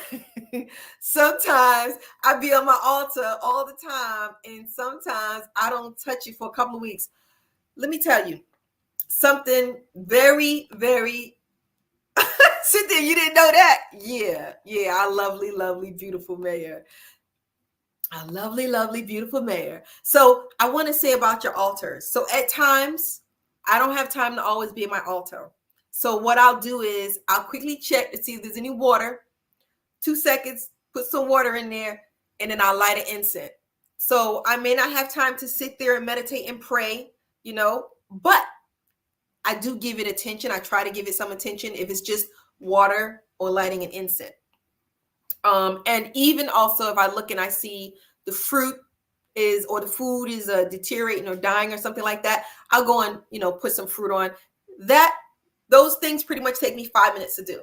Sometimes I be on my altar all the time, and sometimes I don't touch it for a couple of weeks. Let me tell you something very, very. Cynthia, you didn't know that? Yeah, our lovely, lovely, beautiful mayor. Our lovely, lovely, beautiful mayor. So I want to say about your altars. So at times, I don't have time to always be at my altar. So what I'll do is I'll quickly check to see if there's any water. 2 seconds, put some water in there, and then I'll light an incense. So I may not have time to sit there and meditate and pray, but I do give it attention. I try to give it some attention if it's just water or lighting an incense. And even also if I look and I see the fruit or the food is deteriorating or dying or something like that, I'll go and, put some fruit on. Those things pretty much take me 5 minutes to do.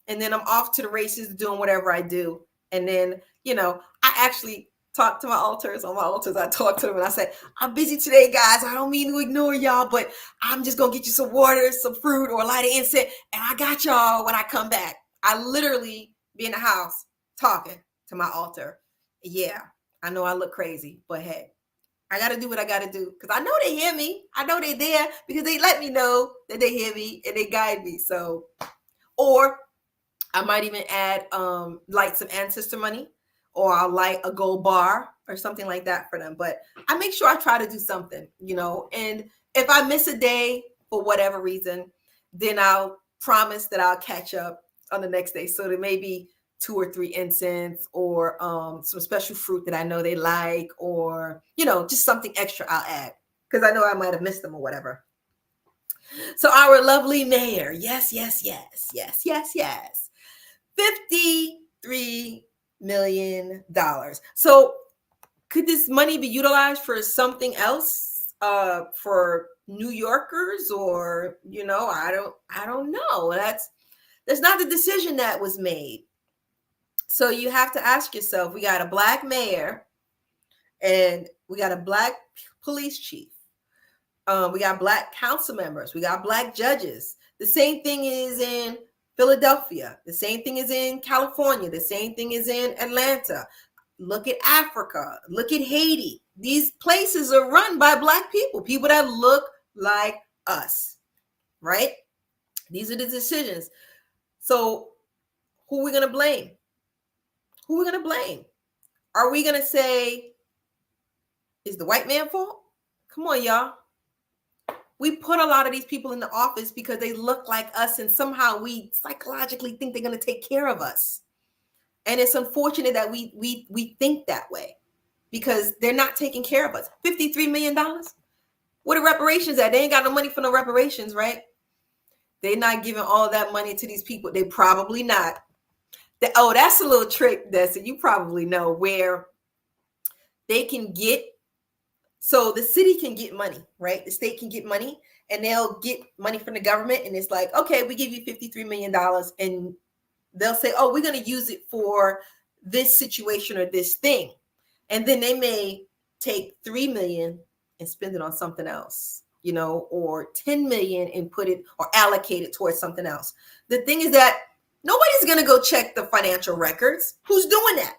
And then I'm off to the races doing whatever I do. And then, I actually talk to my altars. On my altars, I talk to them and I say, I'm busy today, guys. I don't mean to ignore y'all, but I'm just going to get you some water, some fruit, or light an incense. And I got y'all when I come back. I literally be in the house talking to my altar. Yeah, I know I look crazy, but hey, I got to do what I got to do because I know they hear me. I know they're there because they let me know that they hear me and they guide me. So, or I might even add light some ancestor money, or I'll light a gold bar or something like that for them. But I make sure I try to do something, and if I miss a day for whatever reason, then I'll promise that I'll catch up on the next day. So there may be 2 or 3 incense or some special fruit that I know they like, or, just something extra I'll add because I know I might have missed them or whatever. So our lovely mayor, yes, $53 million. So could this money be utilized for something else for New Yorkers, or, I don't know. That's not the decision that was made. So you have to ask yourself, we got a Black mayor and we got a Black police chief. We got Black council members. We got Black judges. The same thing is in Philadelphia. The same thing is in California. The same thing is in Atlanta. Look at Africa. Look at Haiti. These places are run by Black people that look like us, right? These are the decisions. So who are we going to blame? Who are we going to blame? Are we going to say, is the white man fault? Come on, y'all. We put a lot of these people in the office because they look like us, and somehow we psychologically think they're going to take care of us. And it's unfortunate that we think that way because they're not taking care of us. $53 million? What are reparations at? They ain't got no money for no reparations, right? They're not giving all that money to these people. They probably not. That's a little trick, Dessa. You probably know where they can get. So the city can get money, right? The state can get money, and they'll get money from the government. And it's like, okay, we give you $53 million. And they'll say, oh, we're going to use it for this situation or this thing. And then they may take $3 million and spend it on something else, or $10 million and put it or allocate it towards something else. The thing is that nobody's going to go check the financial records. Who's doing that?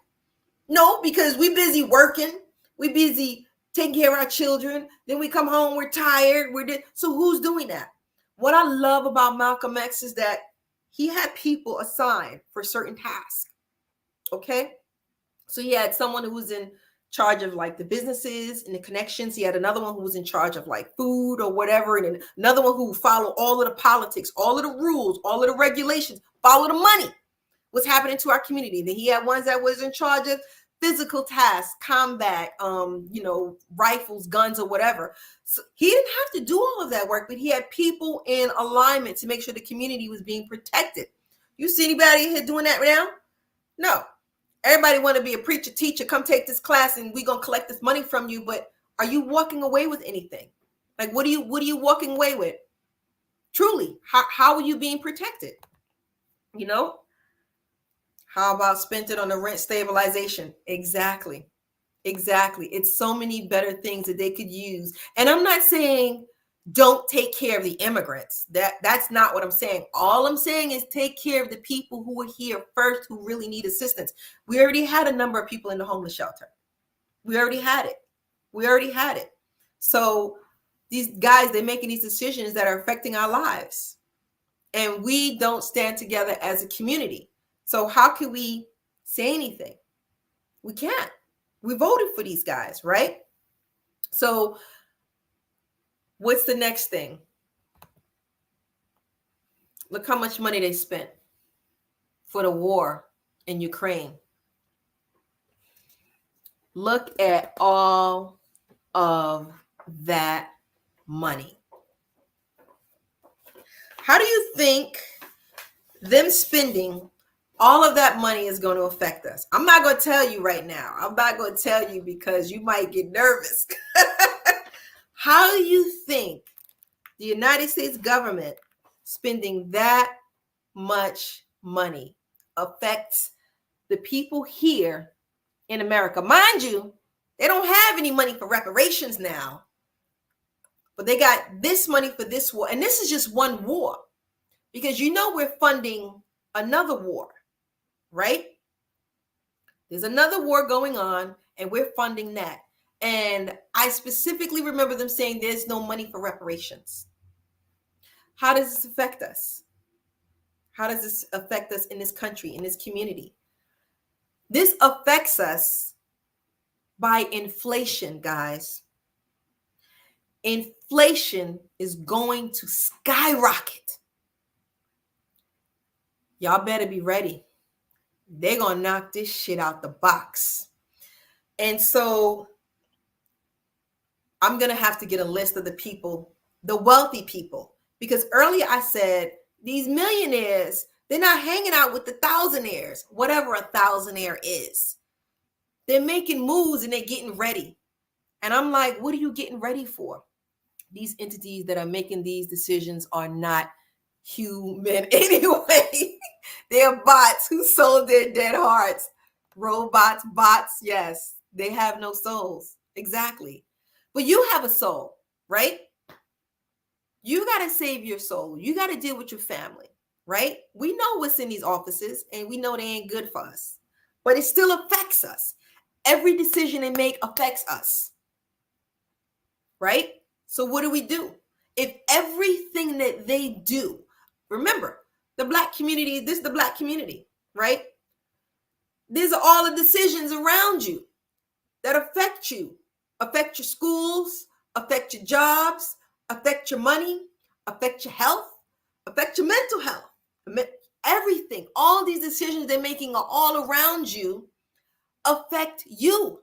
No, because we're busy working. We're busy taking care of our children. Then we come home, we're tired. So who's doing that? What I love about Malcolm X is that he had people assigned for certain tasks. Okay. So he had someone who was in charge of like the businesses and the connections. He had another one who was in charge of like food or whatever. And then another one who followed all of the politics, all of the rules, all of the regulations, follow the money, what's happening to our community. Then he had ones that was in charge of physical tasks, combat, rifles, guns, or whatever. So he didn't have to do all of that work, but he had people in alignment to make sure the community was being protected. You see anybody here doing that now? No. Everybody want to be a preacher, teacher, come take this class and we're going to collect this money from you. But are you walking away with anything? Like, what are you walking away with? Truly, how are you being protected? How about spent it on the rent stabilization? Exactly. It's so many better things that they could use. And I'm not saying don't take care of the immigrants. That's not what I'm saying. All I'm saying is take care of the people who are here first, who really need assistance. We already had a number of people in the homeless shelter. We already had it. So these guys, they're making these decisions that are affecting our lives. And we don't stand together as a community. So how can we say anything? We can't. We voted for these guys, right? So what's the next thing? Look how much money they spent for the war in Ukraine. Look at all of that money. How do you think them spending all of that money is going to affect us? I'm not going to tell you right now. I'm not going to tell you because you might get nervous. How do you think the United States government spending that much money affects the people here in America? Mind you, they don't have any money for reparations now, but they got this money for this war. And this is just one war, because we're funding another war, right? There's another war going on and we're funding that. And I specifically remember them saying there's no money for reparations. How does this affect us? How does this affect us in this country, in this community? This affects us by inflation, guys. Inflation is going to skyrocket. Y'all better be ready. They're going to knock this shit out the box. And so I'm going to have to get a list of the people, the wealthy people, because earlier I said these millionaires, they're not hanging out with the thousandaires, whatever a thousandaire is. They're making moves and they're getting ready. And I'm like, what are you getting ready for? These entities that are making these decisions are not human anyway. They're bots who sold their dead hearts. Robots, bots, yes, they have no souls. Exactly. But you have a soul, right? You got to save your soul. You got to deal with your family, right? We know what's in these offices and we know they ain't good for us, but it still affects us. Every decision they make affects us, right? So what do? If everything that they do, remember, the Black community, this is the Black community, right? These are all the decisions around you that affect you, affect your schools, affect your jobs, affect your money, affect your health, affect your mental health, everything. All these decisions they're making are all around you, affect you.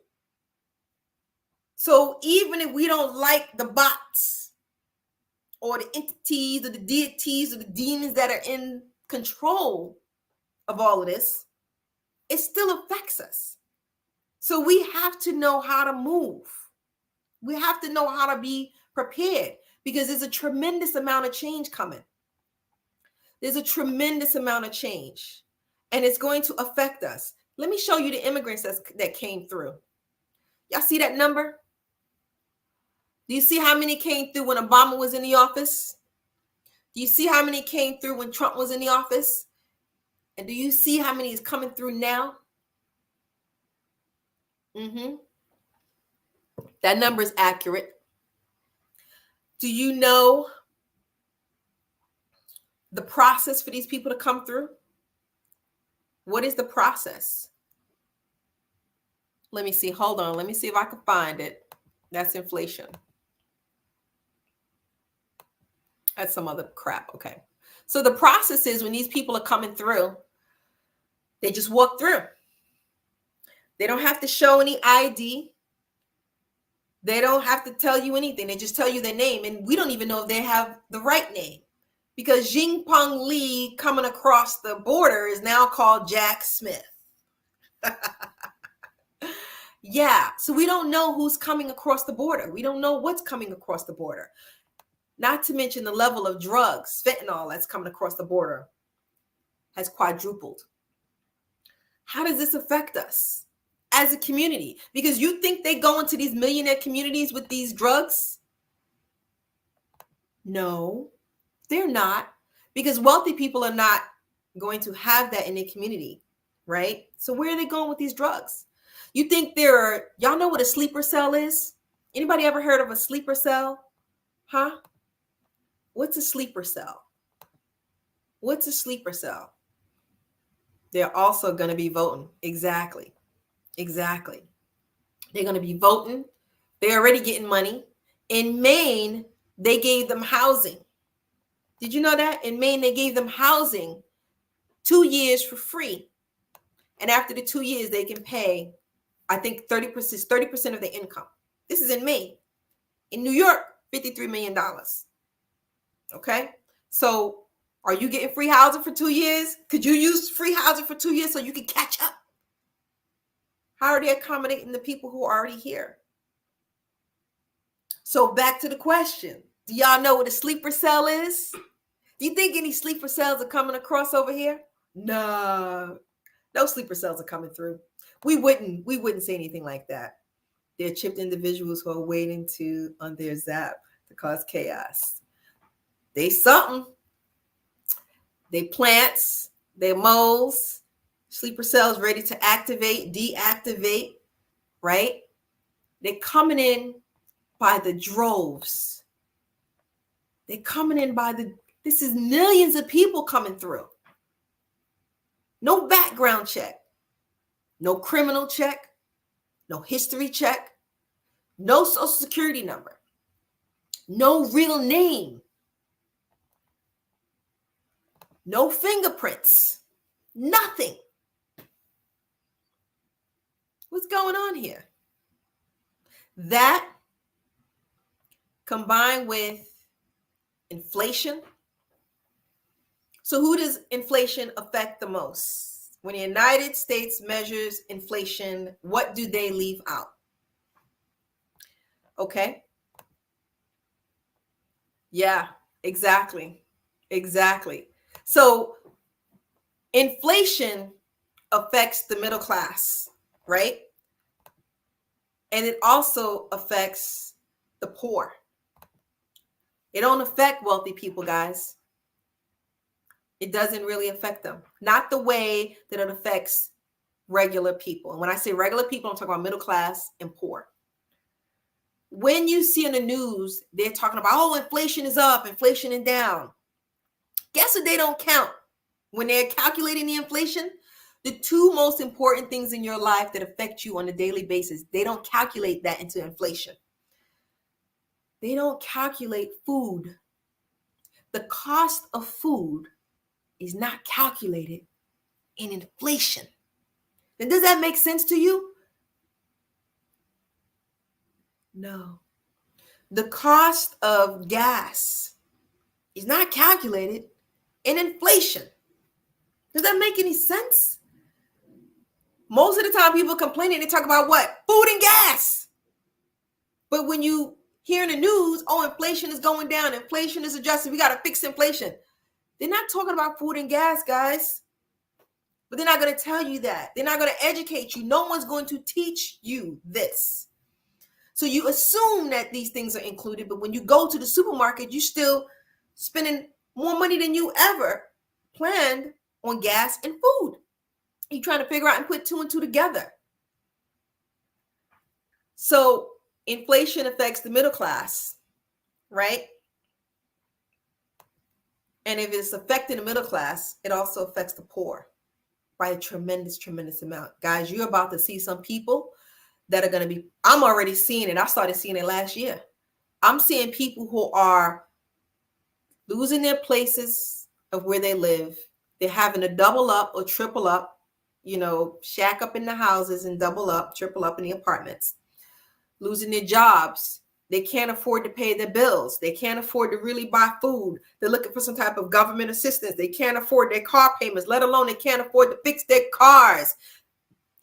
So even if we don't like the bots or the entities or the deities or the demons that are in control of all of this, it still affects us. So we have to know how to move. We have to know how to be prepared, because there's a tremendous amount of change coming. There's a tremendous amount of change, and it's going to affect us. Let me show you the immigrants that came through. Y'all see that number? Do you see how many came through when Obama was in the office? Do you see how many came through when Trump was in the office? And do you see how many is coming through now? That number is accurate. Do you know the process for these people to come through? What is the process? Let me see. Hold on. Let me see if I can find it. That's inflation. That's some other crap. Okay. So the process is, when these people are coming through, they just walk through. They don't have to show any ID. They don't have to tell you anything. They just tell you their name. And we don't even know if they have the right name, because Xingpeng Li coming across the border is now called Jack Smith. Yeah. So we don't know who's coming across the border. We don't know what's coming across the border. Not to mention the level of drugs, fentanyl, that's coming across the border has quadrupled. How does this affect us as a community? Because you think they go into these millionaire communities with these drugs? No, they're not, because wealthy people are not going to have that in their community, right? So where are they going with these drugs? You think y'all know what a sleeper cell is? Anybody ever heard of a sleeper cell? Huh? What's a sleeper cell? What's a sleeper cell? They're also going to be voting. Exactly. They're going to be voting. They're already getting money. In Maine, they gave them housing. Did you know that? In Maine, they gave them housing 2 years for free. And after the 2 years, they can pay, I think 30% of their income. This is in Maine. In New York, $53 million. Okay? So are you getting free housing for 2 years? Could you use free housing for 2 years so you can catch up? How are they accommodating the people who are already here? So back to the question. Do y'all know what a sleeper cell is? Do you think any sleeper cells are coming across over here? No. No sleeper cells are coming through. We wouldn't say anything like that. They're chipped individuals who are waiting on their zap to cause chaos. They something. They plants, they moles, sleeper cells ready to activate, deactivate, right? They're coming in by the droves. They're coming in this is millions of people coming through. No background check, no criminal check, no history check, no social security number, no real name, no fingerprints, nothing. What's going on here? That combined with inflation. So who does inflation affect the most? When the United States measures inflation, what do they leave out? Okay. Yeah, exactly. So inflation affects the middle class, right? And it also affects the poor. It don't affect wealthy people, guys. It doesn't really affect them. Not the way that it affects regular people. And when I say regular people, I'm talking about middle class and poor. When you see in the news, they're talking about, oh, inflation is up, inflation is down. Guess what they don't count when they're calculating the inflation? The two most important things in your life that affect you on a daily basis, they don't calculate that into inflation. They don't calculate food. The cost of food is not calculated in inflation. And does that make sense to you? No. The cost of gas is not calculated in inflation. Does that make any sense? Most of the time people complaining, they talk about what? Food and gas. But when you hear in the news, oh, inflation is going down, inflation is adjusted, we got to fix inflation. They're not talking about food and gas, guys. But they're not going to tell you that. They're not going to educate you. No one's going to teach you this. So you assume that these things are included, but when you go to the supermarket, you're still spending more money than you ever planned on gas and food. You're trying to figure out and put two and two together. So inflation affects the middle class, right? And if it's affecting the middle class, it also affects the poor by a tremendous amount. Guys, you're about to see some people that are going to be, I'm already seeing it. I started seeing it last year. I'm seeing people who are losing their places of where they live. They're having to double up or triple up, shack up in the houses and double up, triple up in the apartments. Losing their jobs. They can't afford to pay their bills. They can't afford to really buy food. They're looking for some type of government assistance. They can't afford their car payments, let alone they can't afford to fix their cars.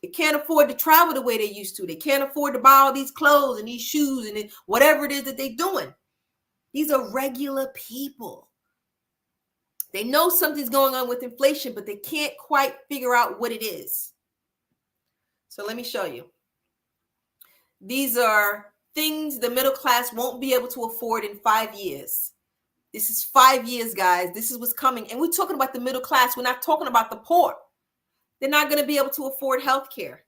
They can't afford to travel the way they used to. They can't afford to buy all these clothes and these shoes and whatever it is that they're doing. These are regular people. They know something's going on with inflation, but they can't quite figure out what it is. So let me show you. These are things the middle class won't be able to afford in 5 years. This is 5 years, guys. This is what's coming. And we're talking about the middle class. We're not talking about the poor. They're not going to be able to afford health care.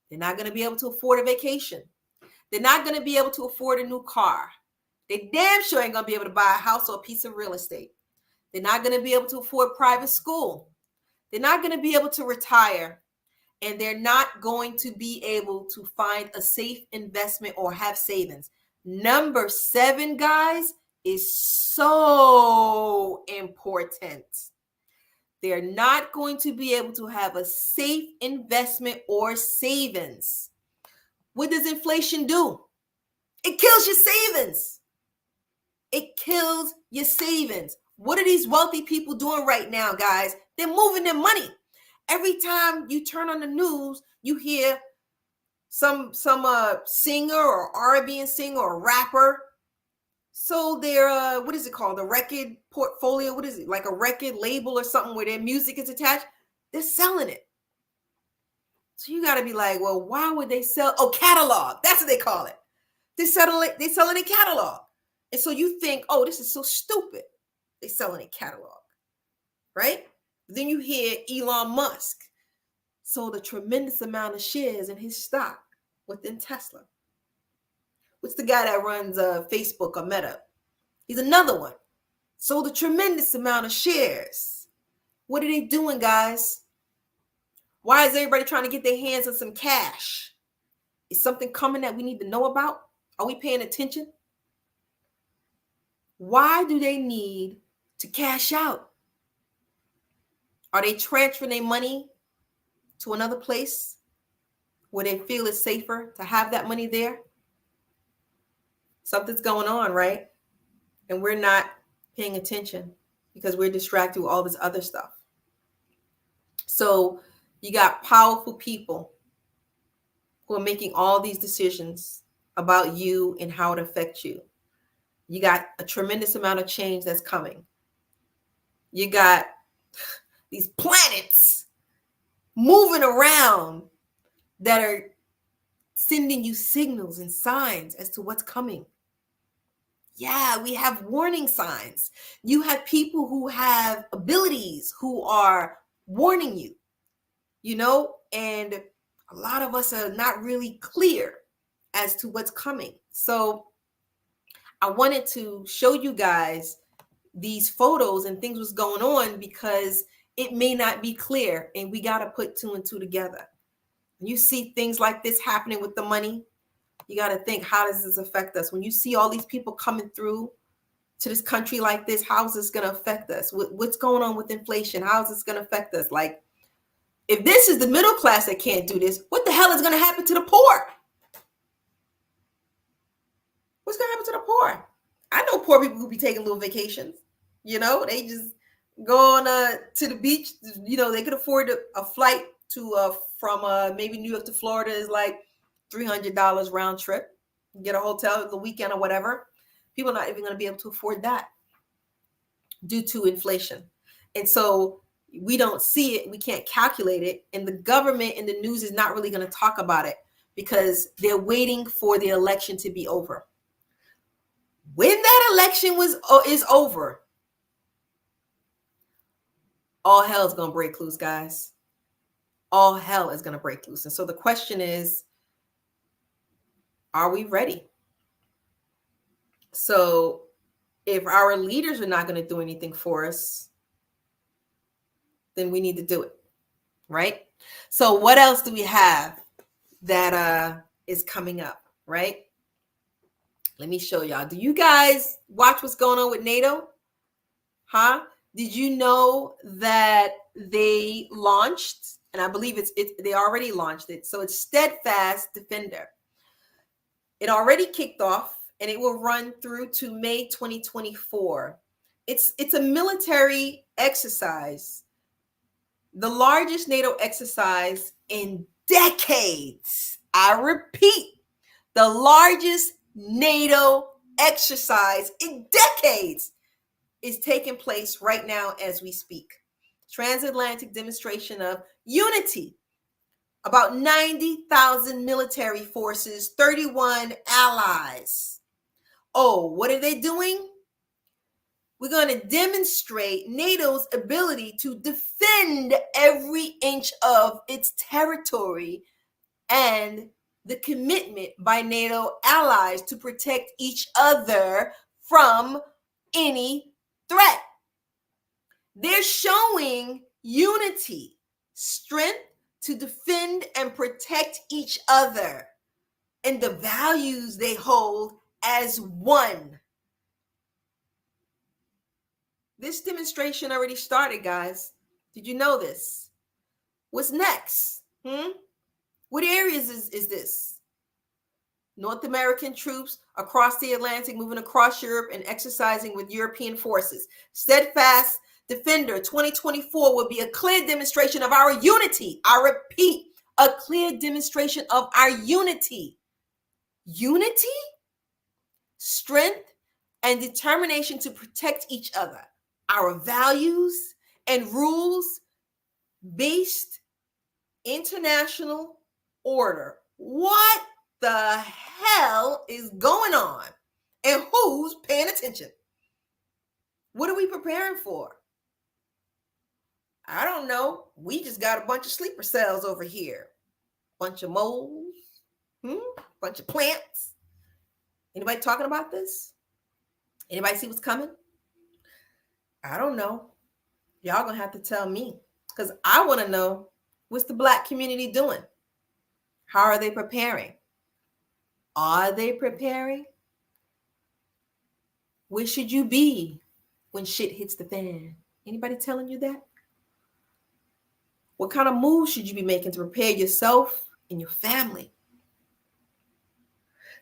They're not going to be able to afford a vacation. They're not going to be able to afford a new car. They damn sure ain't going to be able to buy a house or a piece of real estate. They're not going to be able to afford private school. They're not going to be able to retire. And they're not going to be able to find a safe investment or have savings. Number 7, guys, is so important. They're not going to be able to have a safe investment or savings. What does inflation do? It kills your savings. It kills your savings. What are these wealthy people doing right now, guys? They're moving their money. Every time you turn on the news, you hear some singer or R&B singer or rapper sold their what is it called? The record portfolio. What is it? Like a record label or something where their music is attached. They're selling it. So you got to be like, well, why would they sell? Oh, catalog. That's what they call it. They're selling a catalog. And so you think, oh, this is so stupid. They're selling a catalog, right? Then you hear Elon Musk sold a tremendous amount of shares in his stock within Tesla. What's the guy that runs Facebook or Meta? He's another one. Sold a tremendous amount of shares. What are they doing, guys? Why is everybody trying to get their hands on some cash? Is something coming that we need to know about? Are we paying attention? Why do they need to cash out? Are they transferring their money to another place where they feel it's safer to have that money there? Something's going on, right? And we're not paying attention because we're distracted with all this other stuff. So you got powerful people who are making all these decisions about you and how it affects you. You got a tremendous amount of change that's coming. You got these planets moving around that are sending you signals and signs as to what's coming. Yeah, we have warning signs. You have people who have abilities who are warning you, and a lot of us are not really clear as to what's coming. So I wanted to show you guys these photos and things was going on because it may not be clear, and we got to put two and two together. When you see things like this happening with the money, you got to think, how does this affect us? When you see all these people coming through to this country like this, how is this going to affect us? What's going on with inflation? How is this going to affect us? Like, if this is the middle class that can't do this, what the hell is going to happen to the poor? What's going to happen to the poor? I know poor people who be taking little vacations. They just go on to the beach. They could afford a flight to from maybe New York to Florida is like $300 round trip. Get a hotel the weekend or whatever. People are not even going to be able to afford that due to inflation. And so we don't see it. We can't calculate it. And the government and the news is not really going to talk about it because they're waiting for the election to be over. When that election is over, all hell is going to break loose, guys. All hell is going to break loose. And so the question is, are we ready? So if our leaders are not going to do anything for us, then we need to do it, right? So what else do we have that is coming up, right? Let me show y'all. Do you guys watch what's going on with NATO? Huh? Did you know that they launched, and I believe they already launched it. So it's Steadfast Defender. It already kicked off and it will run through to May 2024. It's a military exercise, the largest NATO exercise in decades. I repeat, the largest NATO exercise in decades is taking place right now as we speak. Transatlantic demonstration of unity. About 90,000 military forces, 31 allies. Oh, what are they doing? We're going to demonstrate NATO's ability to defend every inch of its territory and the commitment by NATO allies to protect each other from any threat. They're showing unity, strength to defend and protect each other, and the values they hold as one. This demonstration already started, guys. Did you know this? What's next? What areas is this? North American troops across the Atlantic, moving across Europe and exercising with European forces. Steadfast Defender 2024 will be a clear demonstration of our unity. I repeat, a clear demonstration of our unity. Unity, strength, and determination to protect each other. Our values and rules-based international order. What the hell is going on? And who's paying attention? What are we preparing for? I don't know. We just got a bunch of sleeper cells over here. Bunch of moles. Bunch of plants. Anybody talking about this? Anybody see what's coming? I don't know. Y'all gonna have to tell me, because I want to know, what's the Black community doing? How are they preparing? Are they preparing? Where should you be when shit hits the fan? Anybody telling you that? What kind of moves should you be making to prepare yourself and your family?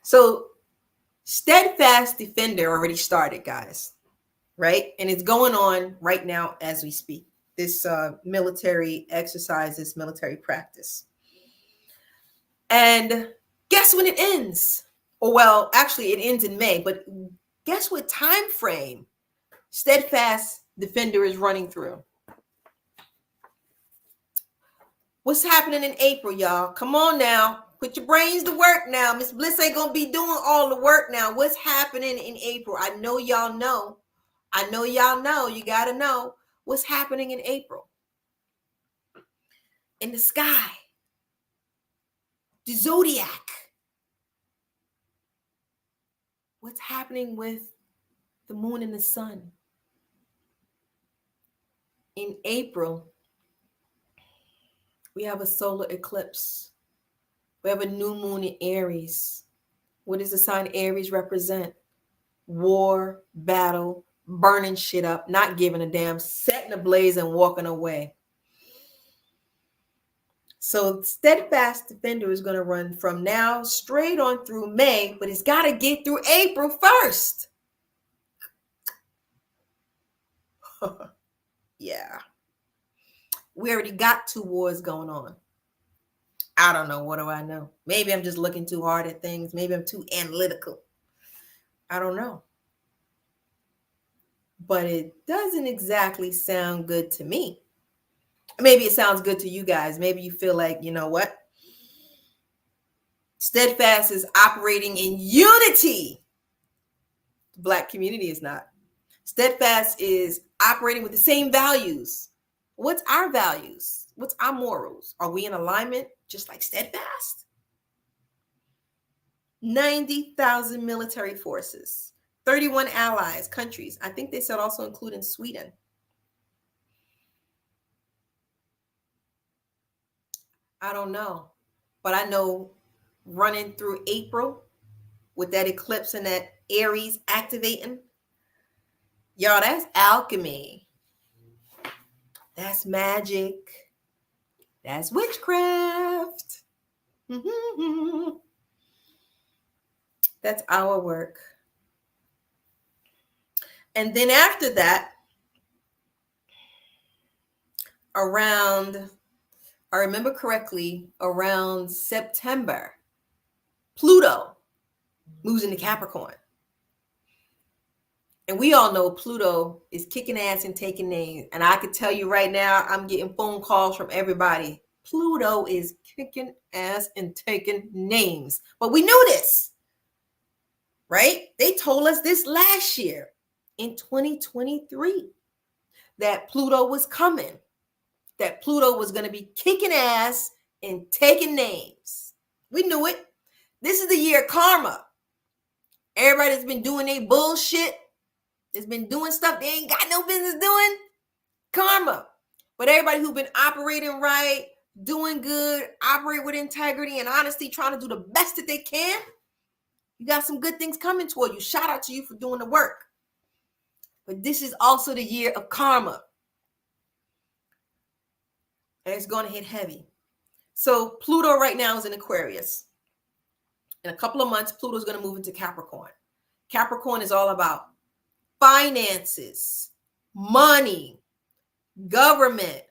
So, Steadfast Defender already started, guys, right? And it's going on right now as we speak. This military exercise, this military practice. And guess when it ends? Or well, actually, it ends in May, but guess what time frame Steadfast Defender is running through? What's happening in April, y'all? Come on now. Put your brains to work now. Miss Bliss ain't going to be doing all the work now. What's happening in April? I know y'all know. I know y'all know. You got to know what's happening in April. In the sky. The zodiac. What's happening with the moon and the sun? In April, we have a solar eclipse. We have a new moon in Aries. What does the sign Aries represent? War, battle, burning shit up, not giving a damn, setting ablaze and walking away. So Steadfast Defender is going to run from now straight on through May, but it's got to get through April first. Yeah. We already got 2 wars going on. I don't know. What do I know? Maybe I'm just looking too hard at things. Maybe I'm too analytical. I don't know. But it doesn't exactly sound good to me. Maybe it sounds good to you guys. Maybe you feel like, you know what? Steadfast is operating in unity. The Black community is not. Steadfast is operating with the same values. What's our values? What's our morals? Are we in alignment just like Steadfast? 90,000 military forces, 31 allies, countries. I think they said also including Sweden. I don't know, but I know running through April with that eclipse and that Aries activating, y'all, that's alchemy. That's magic. That's witchcraft. That's our work. And then after that, around, I remember correctly, around September, Pluto moves into Capricorn. And we all know Pluto is kicking ass and taking names. And I can tell you right now, I'm getting phone calls from everybody. Pluto is kicking ass and taking names. But we knew this, right? They told us this last year in 2023, that Pluto was coming, that Pluto was going to be kicking ass and taking names. We knew it. This is the year of karma. Everybody's been doing their bullshit. That's been doing stuff they ain't got no business doing. Karma. But everybody who's been operating right, doing good, operate with integrity and honesty, trying to do the best that they can, you got some good things coming toward you. Shout out to you for doing the work. But this is also the year of karma. And it's going to hit heavy. So Pluto right now is in Aquarius. In a couple of months, Pluto is going to move into Capricorn. Capricorn is all about finances, money, government.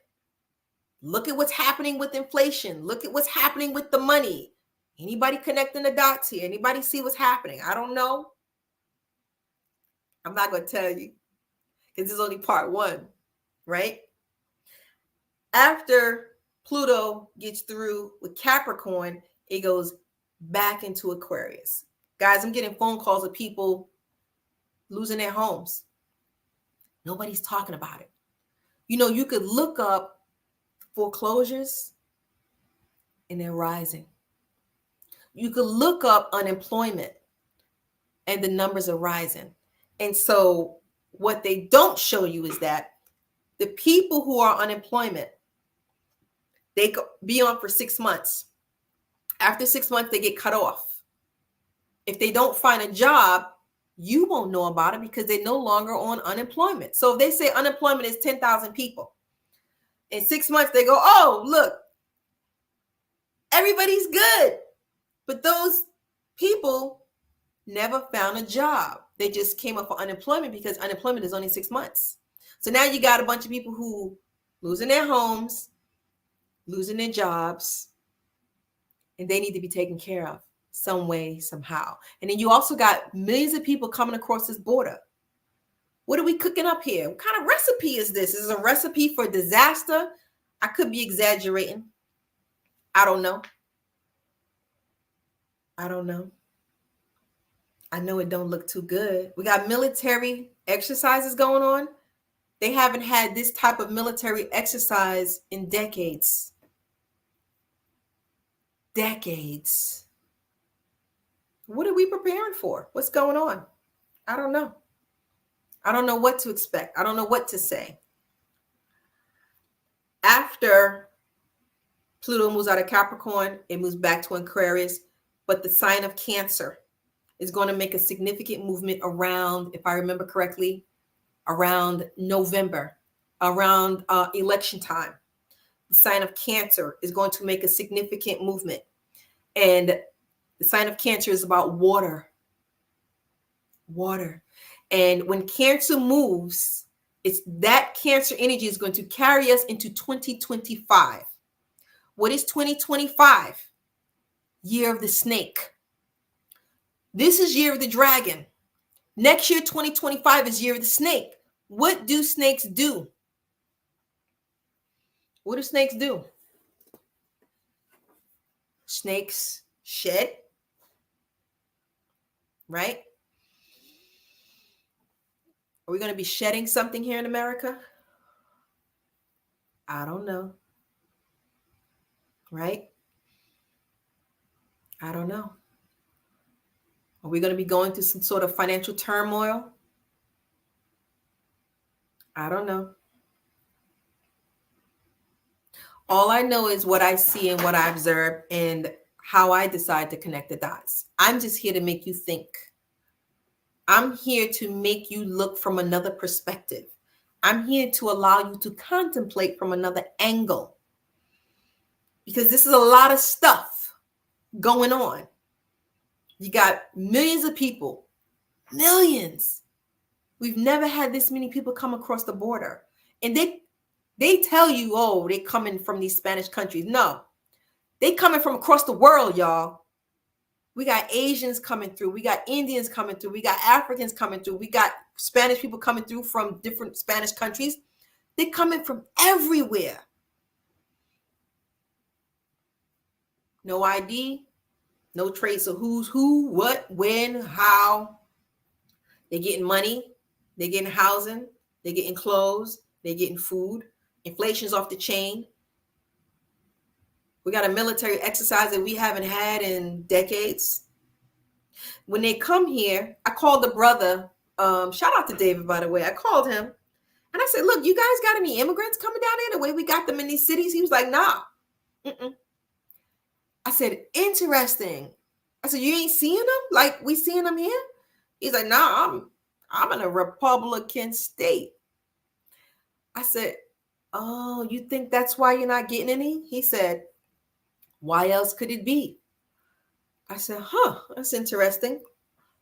Look at what's happening with inflation. Look at what's happening with the money. Anybody connecting the dots here? Anybody see what's happening? I don't know. I'm not going to tell you because this is only part one, right? After Pluto gets through with Capricorn, it goes back into Aquarius. Guys, I'm getting phone calls of people losing their homes. Nobody's talking about it. You know, you could look up foreclosures and they're rising. You could look up unemployment and the numbers are rising. And so what they don't show you is that the people who are unemployment, they go be on for 6 months. After 6 months, they get cut off. If they don't find a job, you won't know about it because they're no longer on unemployment. So if they say unemployment is 10,000 people, in 6 months, they go, oh, look, everybody's good. But those people never found a job. They just came up for unemployment because unemployment is only 6 months. So now you got a bunch of people who losing their homes, losing their jobs, and they need to be taken care of some way, somehow. And then you also got millions of people coming across this border. What are we cooking up here? What kind of recipe is this? Is it a recipe for disaster? I could be exaggerating. I don't know. I don't know. I know it don't look too good. We got military exercises going on. They haven't had this type of military exercise in decades. Decades. What are we preparing for? What's going on? I don't know. I don't know what to expect. I don't know what to say. After Pluto moves out of Capricorn, it moves back to Aquarius, but the sign of Cancer is going to make a significant movement around, if I remember correctly, around November, around election time. The sign of Cancer is going to make a significant movement. And the sign of Cancer is about water. Water. And when Cancer moves, it's that Cancer energy is going to carry us into 2025. What is 2025? Year of the snake. This is year of the dragon. Next year, 2025 is year of the snake. What do snakes do? What do snakes do? Snakes shed, right? Are we going to be shedding something here in America? I don't know. Right? I don't know. Are we going to be going through some sort of financial turmoil? I don't know. All I know is what I see and what I observe and how I decide to connect the dots. I'm just here to make you think. I'm here to make you look from another perspective. I'm here to allow you to contemplate from another angle. Because this is a lot of stuff going on. You got millions of people, millions. We've never had this many people come across the border. And they tell you, oh, they coming from these Spanish countries. No, they coming from across the world, y'all. We got Asians coming through. We got Indians coming through. We got Africans coming through. We got Spanish people coming through from different Spanish countries. They're coming from everywhere. No ID, no trace of who's who, what, when, how. They're getting money. They're getting housing. They're getting clothes. They're getting food. Inflation's off the chain. We got a military exercise that we haven't had in decades. When they come here, I called the brother. Shout out to David, by the way. I called him and I said, look, you guys got any immigrants coming down there the way we got them in these cities? He was like, nah. I said, interesting. I said, you ain't seeing them like we seeing them here? He's like, nah, I'm in a Republican state. I said, oh, you think that's why you're not getting any? He said, why else could it be? I said, huh, that's interesting.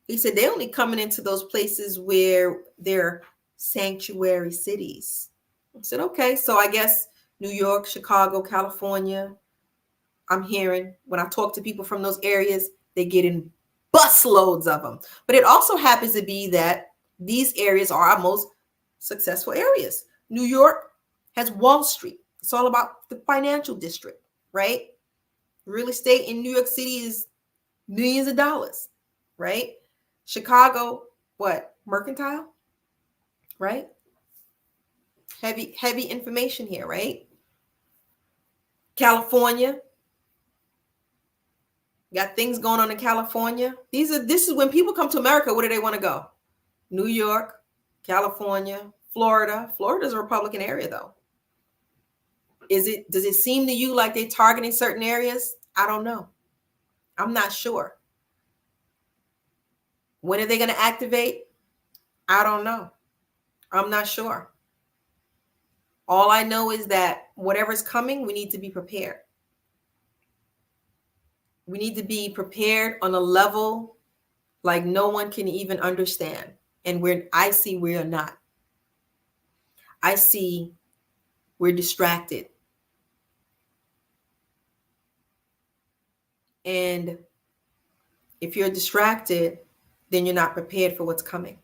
He said, they only coming into those places where they're sanctuary cities. I said, okay, so I guess New York, Chicago, California, I'm hearing when I talk to people from those areas, they get in busloads of them. But it also happens to be that these areas are our most successful areas. New York has Wall Street. It's all about the financial district, right? Real estate in New York City is millions of dollars, right? Chicago, what? Mercantile, right? Heavy information here, right? California, got things going on in California. This is when people come to America, where do they want to go? New York, California, Florida. Florida's a Republican area though. Does it seem to you like they're targeting certain areas? I don't know. I'm not sure. When are they going to activate? I don't know. I'm not sure. All I know is that whatever's coming, we need to be prepared. We need to be prepared on a level like no one can even understand. And I see we're not. I see we're distracted. And if you're distracted, then you're not prepared for what's coming.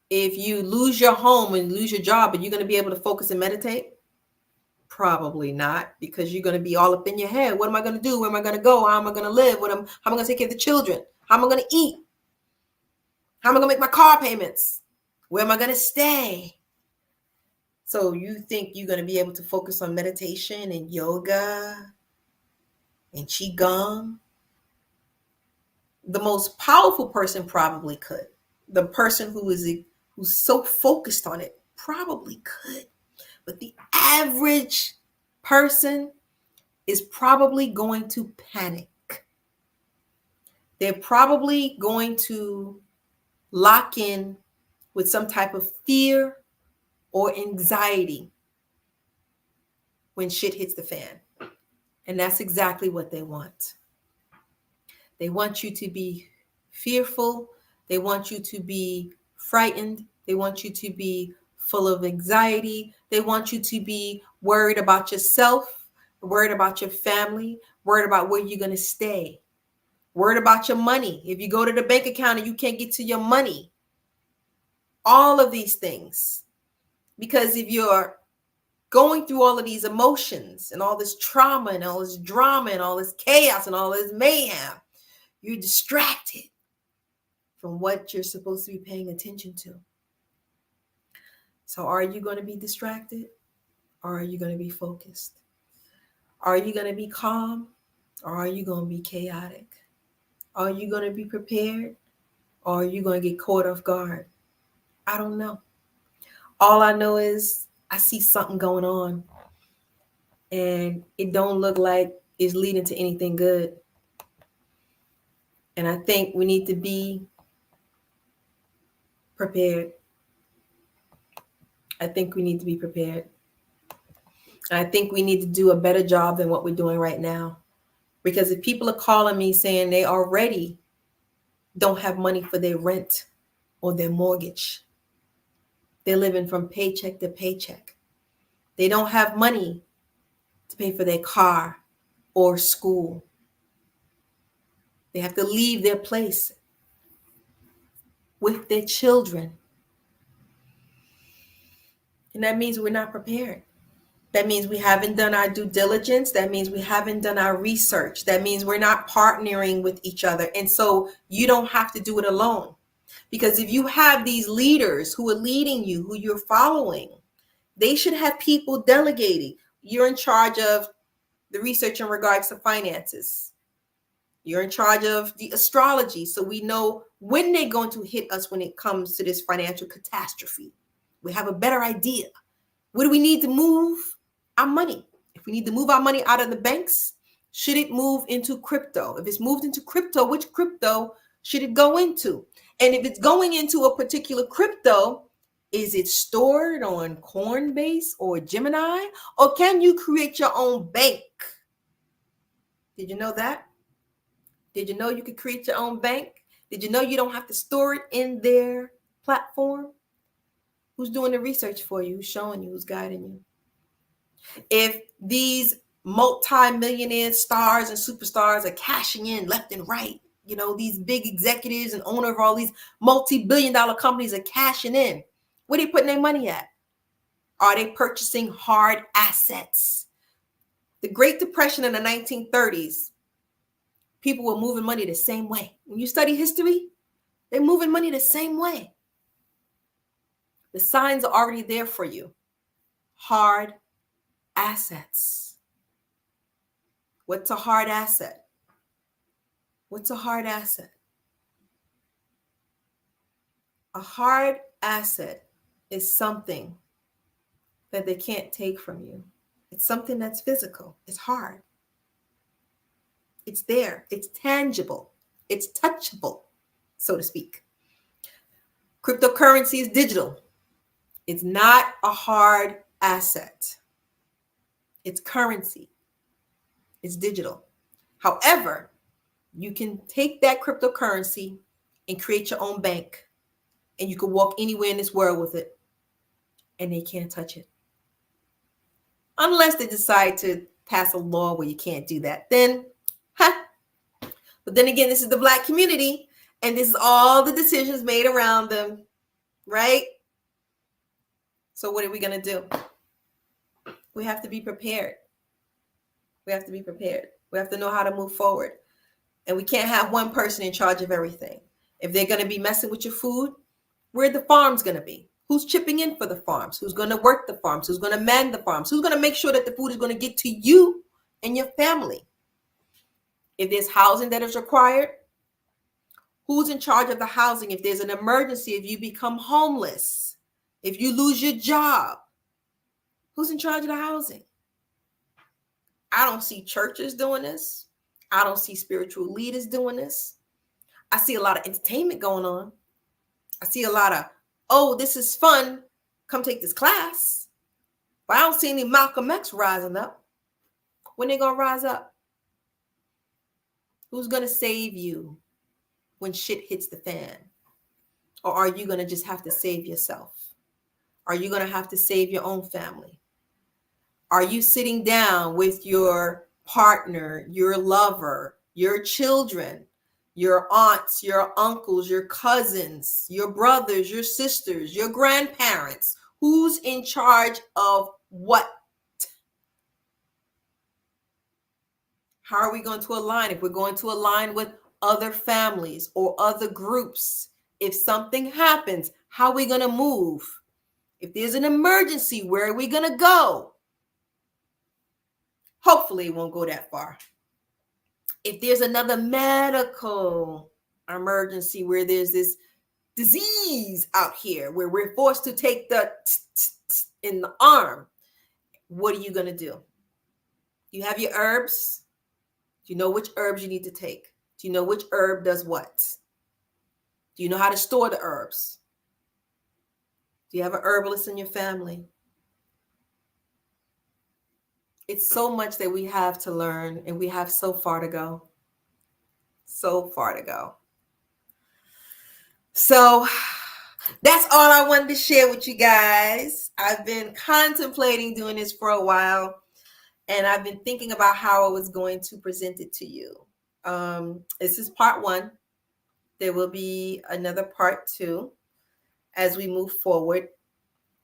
If you lose your home and lose your job, are you going to be able to focus and meditate? Probably not, because you're going to be all up in your head. What am I going to do? Where am I going to go? How am I going to live? How am I going to take care of the children? How am I going to eat? How am I going to make my car payments? Where am I going to stay? So you think you're going to be able to focus on meditation and yoga and qigong? The most powerful person probably could. The person who's so focused on it probably could. But the average person is probably going to panic. They're probably going to lock in with some type of fear or anxiety when shit hits the fan. And that's exactly what they want. They want you to be fearful. They want you to be frightened. They want you to be full of anxiety. They want you to be worried about yourself, worried about your family, worried about where you're going to stay, worried about your money. If you go to the bank account and you can't get to your money, all of these things. Because if you're going through all of these emotions and all this trauma and all this drama and all this chaos and all this mayhem, you're distracted from what you're supposed to be paying attention to. So are you going to be distracted or are you going to be focused? Are you going to be calm or are you going to be chaotic? Are you going to be prepared or are you going to get caught off guard? I don't know. All I know is I see something going on and it don't look like it's leading to anything good. And I think we need to be prepared. I think we need to be prepared. I think we need to do a better job than what we're doing right now. Because if people are calling me saying they already don't have money for their rent or their mortgage, they're living from paycheck to paycheck. They don't have money to pay for their car or school. They have to leave their place with their children. And that means we're not prepared. That means we haven't done our due diligence. That means we haven't done our research. That means we're not partnering with each other. And so you don't have to do it alone. Because if you have these leaders who are leading you, who you're following, they should have people delegating. You're in charge of the research in regards to finances. You're in charge of the astrology. So we know when they're going to hit us when it comes to this financial catastrophe. We have a better idea. What do we need to move? Our money. If we need to move our money out of the banks, should it move into crypto? If it's moved into crypto, which crypto should it go into? And if it's going into a particular crypto, is it stored on Coinbase or Gemini? Or can you create your own bank? Did you know that? Did you know you could create your own bank? Did you know you don't have to store it in their platform? Who's doing the research for you? Who's showing you? Who's guiding you? If these multi-millionaire stars and superstars are cashing in left and right, these big executives and owner of all these multi-billion-dollar companies are cashing in, where are they putting their money at? Are they purchasing hard assets? The Great Depression in the 1930s, people were moving money the same way. When you study history, they're moving money the same way. The signs are already there for you. Hard assets. What's a hard asset? What's a hard asset? A hard asset is something that they can't take from you. It's something that's physical. It's hard. It's there. It's tangible. It's touchable, so to speak. Cryptocurrency is digital. It's not a hard asset. It's currency. It's digital. However, you can take that cryptocurrency and create your own bank, and you can walk anywhere in this world with it, and they can't touch it. Unless they decide to pass a law where you can't do that. Then, But then again, this is the Black community, and this is all the decisions made around them, right? So what are we going to do? We have to be prepared. We have to be prepared. We have to know how to move forward. And we can't have one person in charge of everything. If they're going to be messing with your food, where are the farms going to be? Who's chipping in for the farms? Who's going to work the farms? Who's going to man the farms? Who's going to make sure that the food is going to get to you and your family? If there's housing that is required, who's in charge of the housing? If there's an emergency, if you become homeless, if you lose your job, who's in charge of the housing? I don't see churches doing this. I don't see spiritual leaders doing this. I see a lot of entertainment going on. I see a lot of, oh, this is fun. Come take this class. But I don't see any Malcolm X rising up. When they going to rise up? Who's going to save you when shit hits the fan? Or are you going to just have to save yourself? Are you going to have to save your own family? Are you sitting down with your partner, your lover, your children, your aunts, your uncles, your cousins, your brothers, your sisters, your grandparents? Who's in charge of what? How are we going to align? If we're going to align with other families or other groups, if something happens, how are we going to move? If there's an emergency, where are we going to go? Hopefully it won't go that far. If there's another medical emergency where there's this disease out here where we're forced to take the in the arm, what are you going to do? You have your herbs. Do you know which herbs you need to take? Do you know which herb does what? Do you know how to store the herbs? Do you have an herbalist in your family? It's so much that we have to learn, and we have so far to go. So far to go. So that's all I wanted to share with you guys. I've been contemplating doing this for a while, and I've been thinking about how I was going to present it to you. This is part 1. There will be another part 2 as we move forward.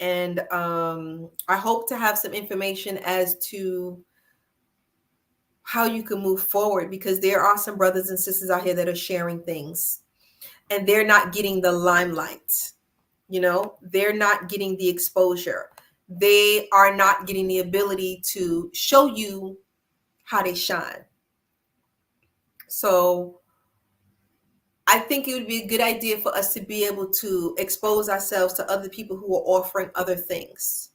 And I hope to have some information as to how you can move forward, because there are some brothers and sisters out here that are sharing things and they're not getting the limelight. They're not getting the exposure. They are not getting the ability to show you how they shine. So I think it would be a good idea for us to be able to expose ourselves to other people who are offering other things.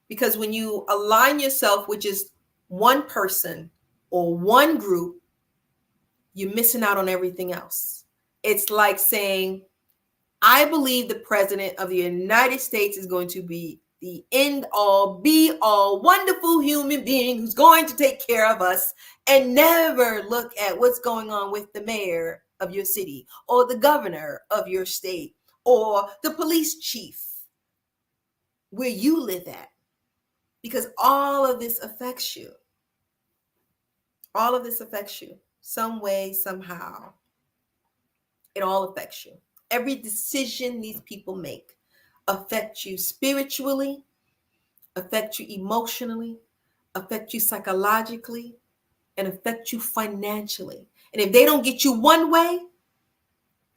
Because when you align yourself with just one person or one group, you're missing out on everything else. It's like saying, I believe the president of the United States is going to be the end all, be all, wonderful human being who's going to take care of us and never look at what's going on with the mayor of your city or the governor of your state or the police chief where you live at. Because all of this affects you. All of this affects you some way, somehow. It all affects you. Every decision these people make affects you spiritually, affect you emotionally, affect you psychologically, and affect you financially. And if they don't get you one way,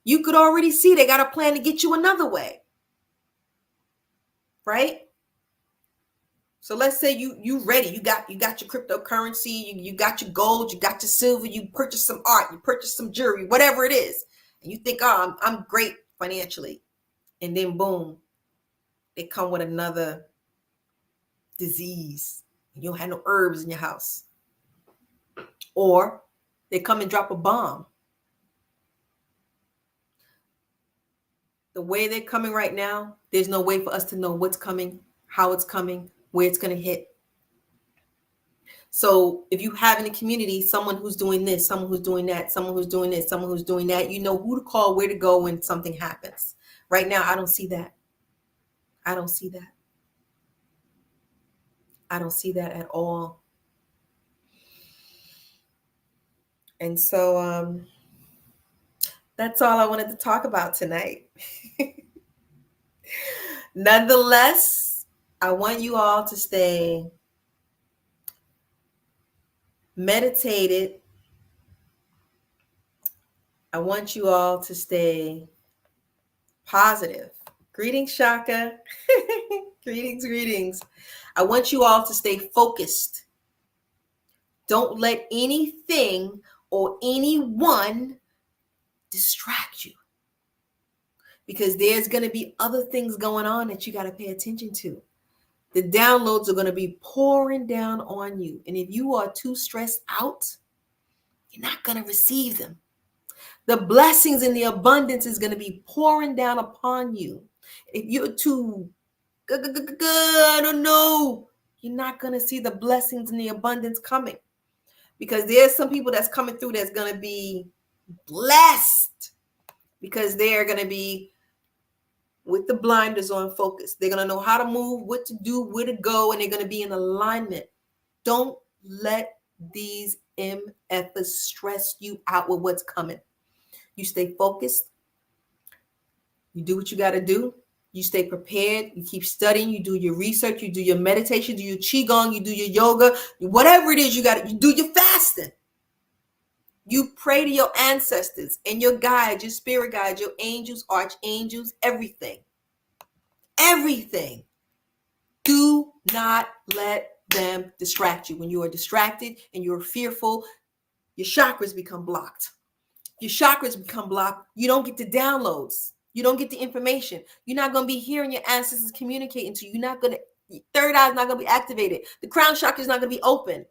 you could already see they got a plan to get you another way. Right? So let's say you ready. You got your cryptocurrency, you got your gold, you got your silver, you purchase some art, you purchase some jewelry, whatever it is. And you think, oh, I'm great financially. And then boom, they come with another disease. You don't have no herbs in your house. Or they come and drop a bomb. The way they're coming right now, there's no way for us to know what's coming, how it's coming, where it's going to hit. So if you have in the community someone who's doing this, someone who's doing that, someone who's doing this, someone who's doing that, you know who to call, where to go when something happens. Right now, I don't see that. I don't see that. I don't see that at all. And so that's all I wanted to talk about tonight. Nonetheless, I want you all to stay meditated. I want you all to stay positive. Greetings, Shaka. Greetings. I want you all to stay focused. Don't let anything or anyone distract you. Because there's going to be other things going on that you got to pay attention to. The downloads are going to be pouring down on you. And if you are too stressed out, you're not going to receive them. The blessings and the abundance is going to be pouring down upon you. If you're too I don't know, you're not going to see the blessings and the abundance coming. Because there's some people that's coming through that's going to be blessed. Because they're going to be with the blinders on focus. They're going to know how to move, what to do, where to go, and they're going to be in alignment. Don't let these MFs stress you out with what's coming. You stay focused. You do what you got to do. You stay prepared. You keep studying. You do your research. You do your meditation. You do your qigong. You do your yoga. Whatever it is you got to, you do your fasting. You pray to your ancestors and your guides, your spirit guides, your angels, archangels, everything. Everything. Do not let them distract you. When you are distracted and you're fearful, your chakras become blocked. Your chakras become blocked. You don't get the downloads. You don't get the information. You're not going to be hearing your ancestors communicating to you. You're not going to, third eye is not going to be activated. The crown chakra is not going to be open.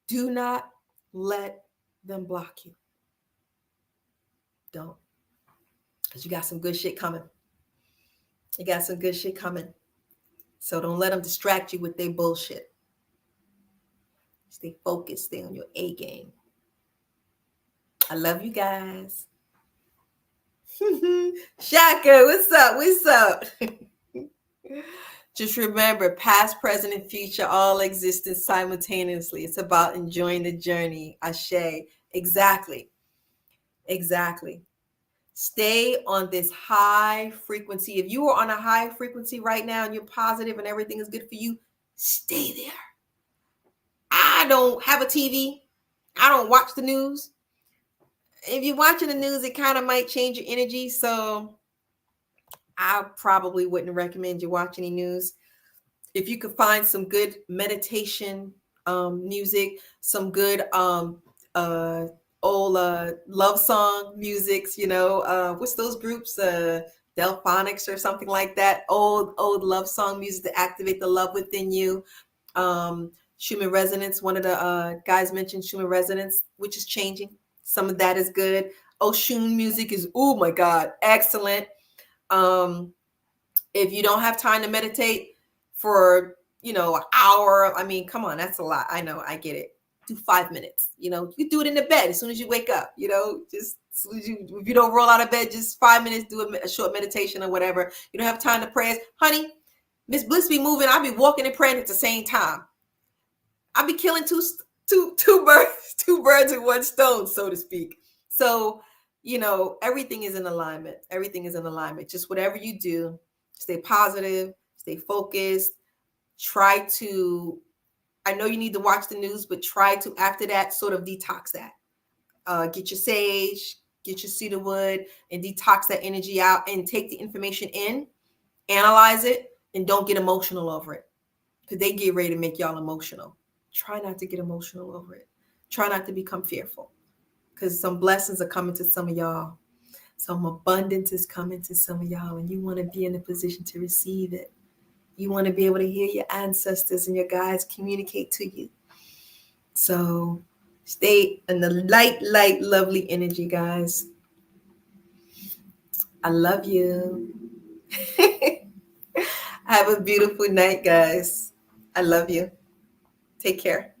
Do not let them block you. Don't. Because you got some good shit coming. You got some good shit coming. So don't let them distract you with their bullshit. Stay focused. Stay on your A game. I love you guys. Shaka, what's up? What's up? Just remember, past, present, and future all exist simultaneously. It's about enjoying the journey. Ashe. Exactly. Stay on this high frequency. If you are on a high frequency right now and you're positive and everything is good for you, stay there. I don't have a TV. I don't watch the news. If you're watching the news, it kind of might change your energy. So I probably wouldn't recommend you watch any news. If you could find some good meditation music, some good old love song musics, what's those groups? Delphonics or something like that. Old love song music to activate the love within you. Schumann resonance. One of the guys mentioned Schumann resonance, which is changing. Some of that is good. Oshun music is, oh my God, excellent. If you don't have time to meditate for, an hour, I mean, come on, that's a lot. I know, I get it. Do 5 minutes. You do it in the bed as soon as you wake up. Just as soon as if you don't roll out of bed, just 5 minutes, do a short meditation or whatever. You don't have time to pray, honey. Miss Bliss be moving. I be walking and praying at the same time. I be killing two birds with one stone, so to speak. So, everything is in alignment. Everything is in alignment. Just whatever you do, stay positive, stay focused. Try to, I know you need to watch the news, but try to, after that, sort of detox that. Get your sage, get your cedarwood, and detox that energy out and take the information in, analyze it, and don't get emotional over it. Because they get ready to make y'all emotional. Try not to get emotional over it. Try not to become fearful. Because some blessings are coming to some of y'all. Some abundance is coming to some of y'all, and you want to be in a position to receive it. You want to be able to hear your ancestors and your guides communicate to you. So stay in the light, lovely energy, guys. I love you. Have a beautiful night, guys. I love you. Take care.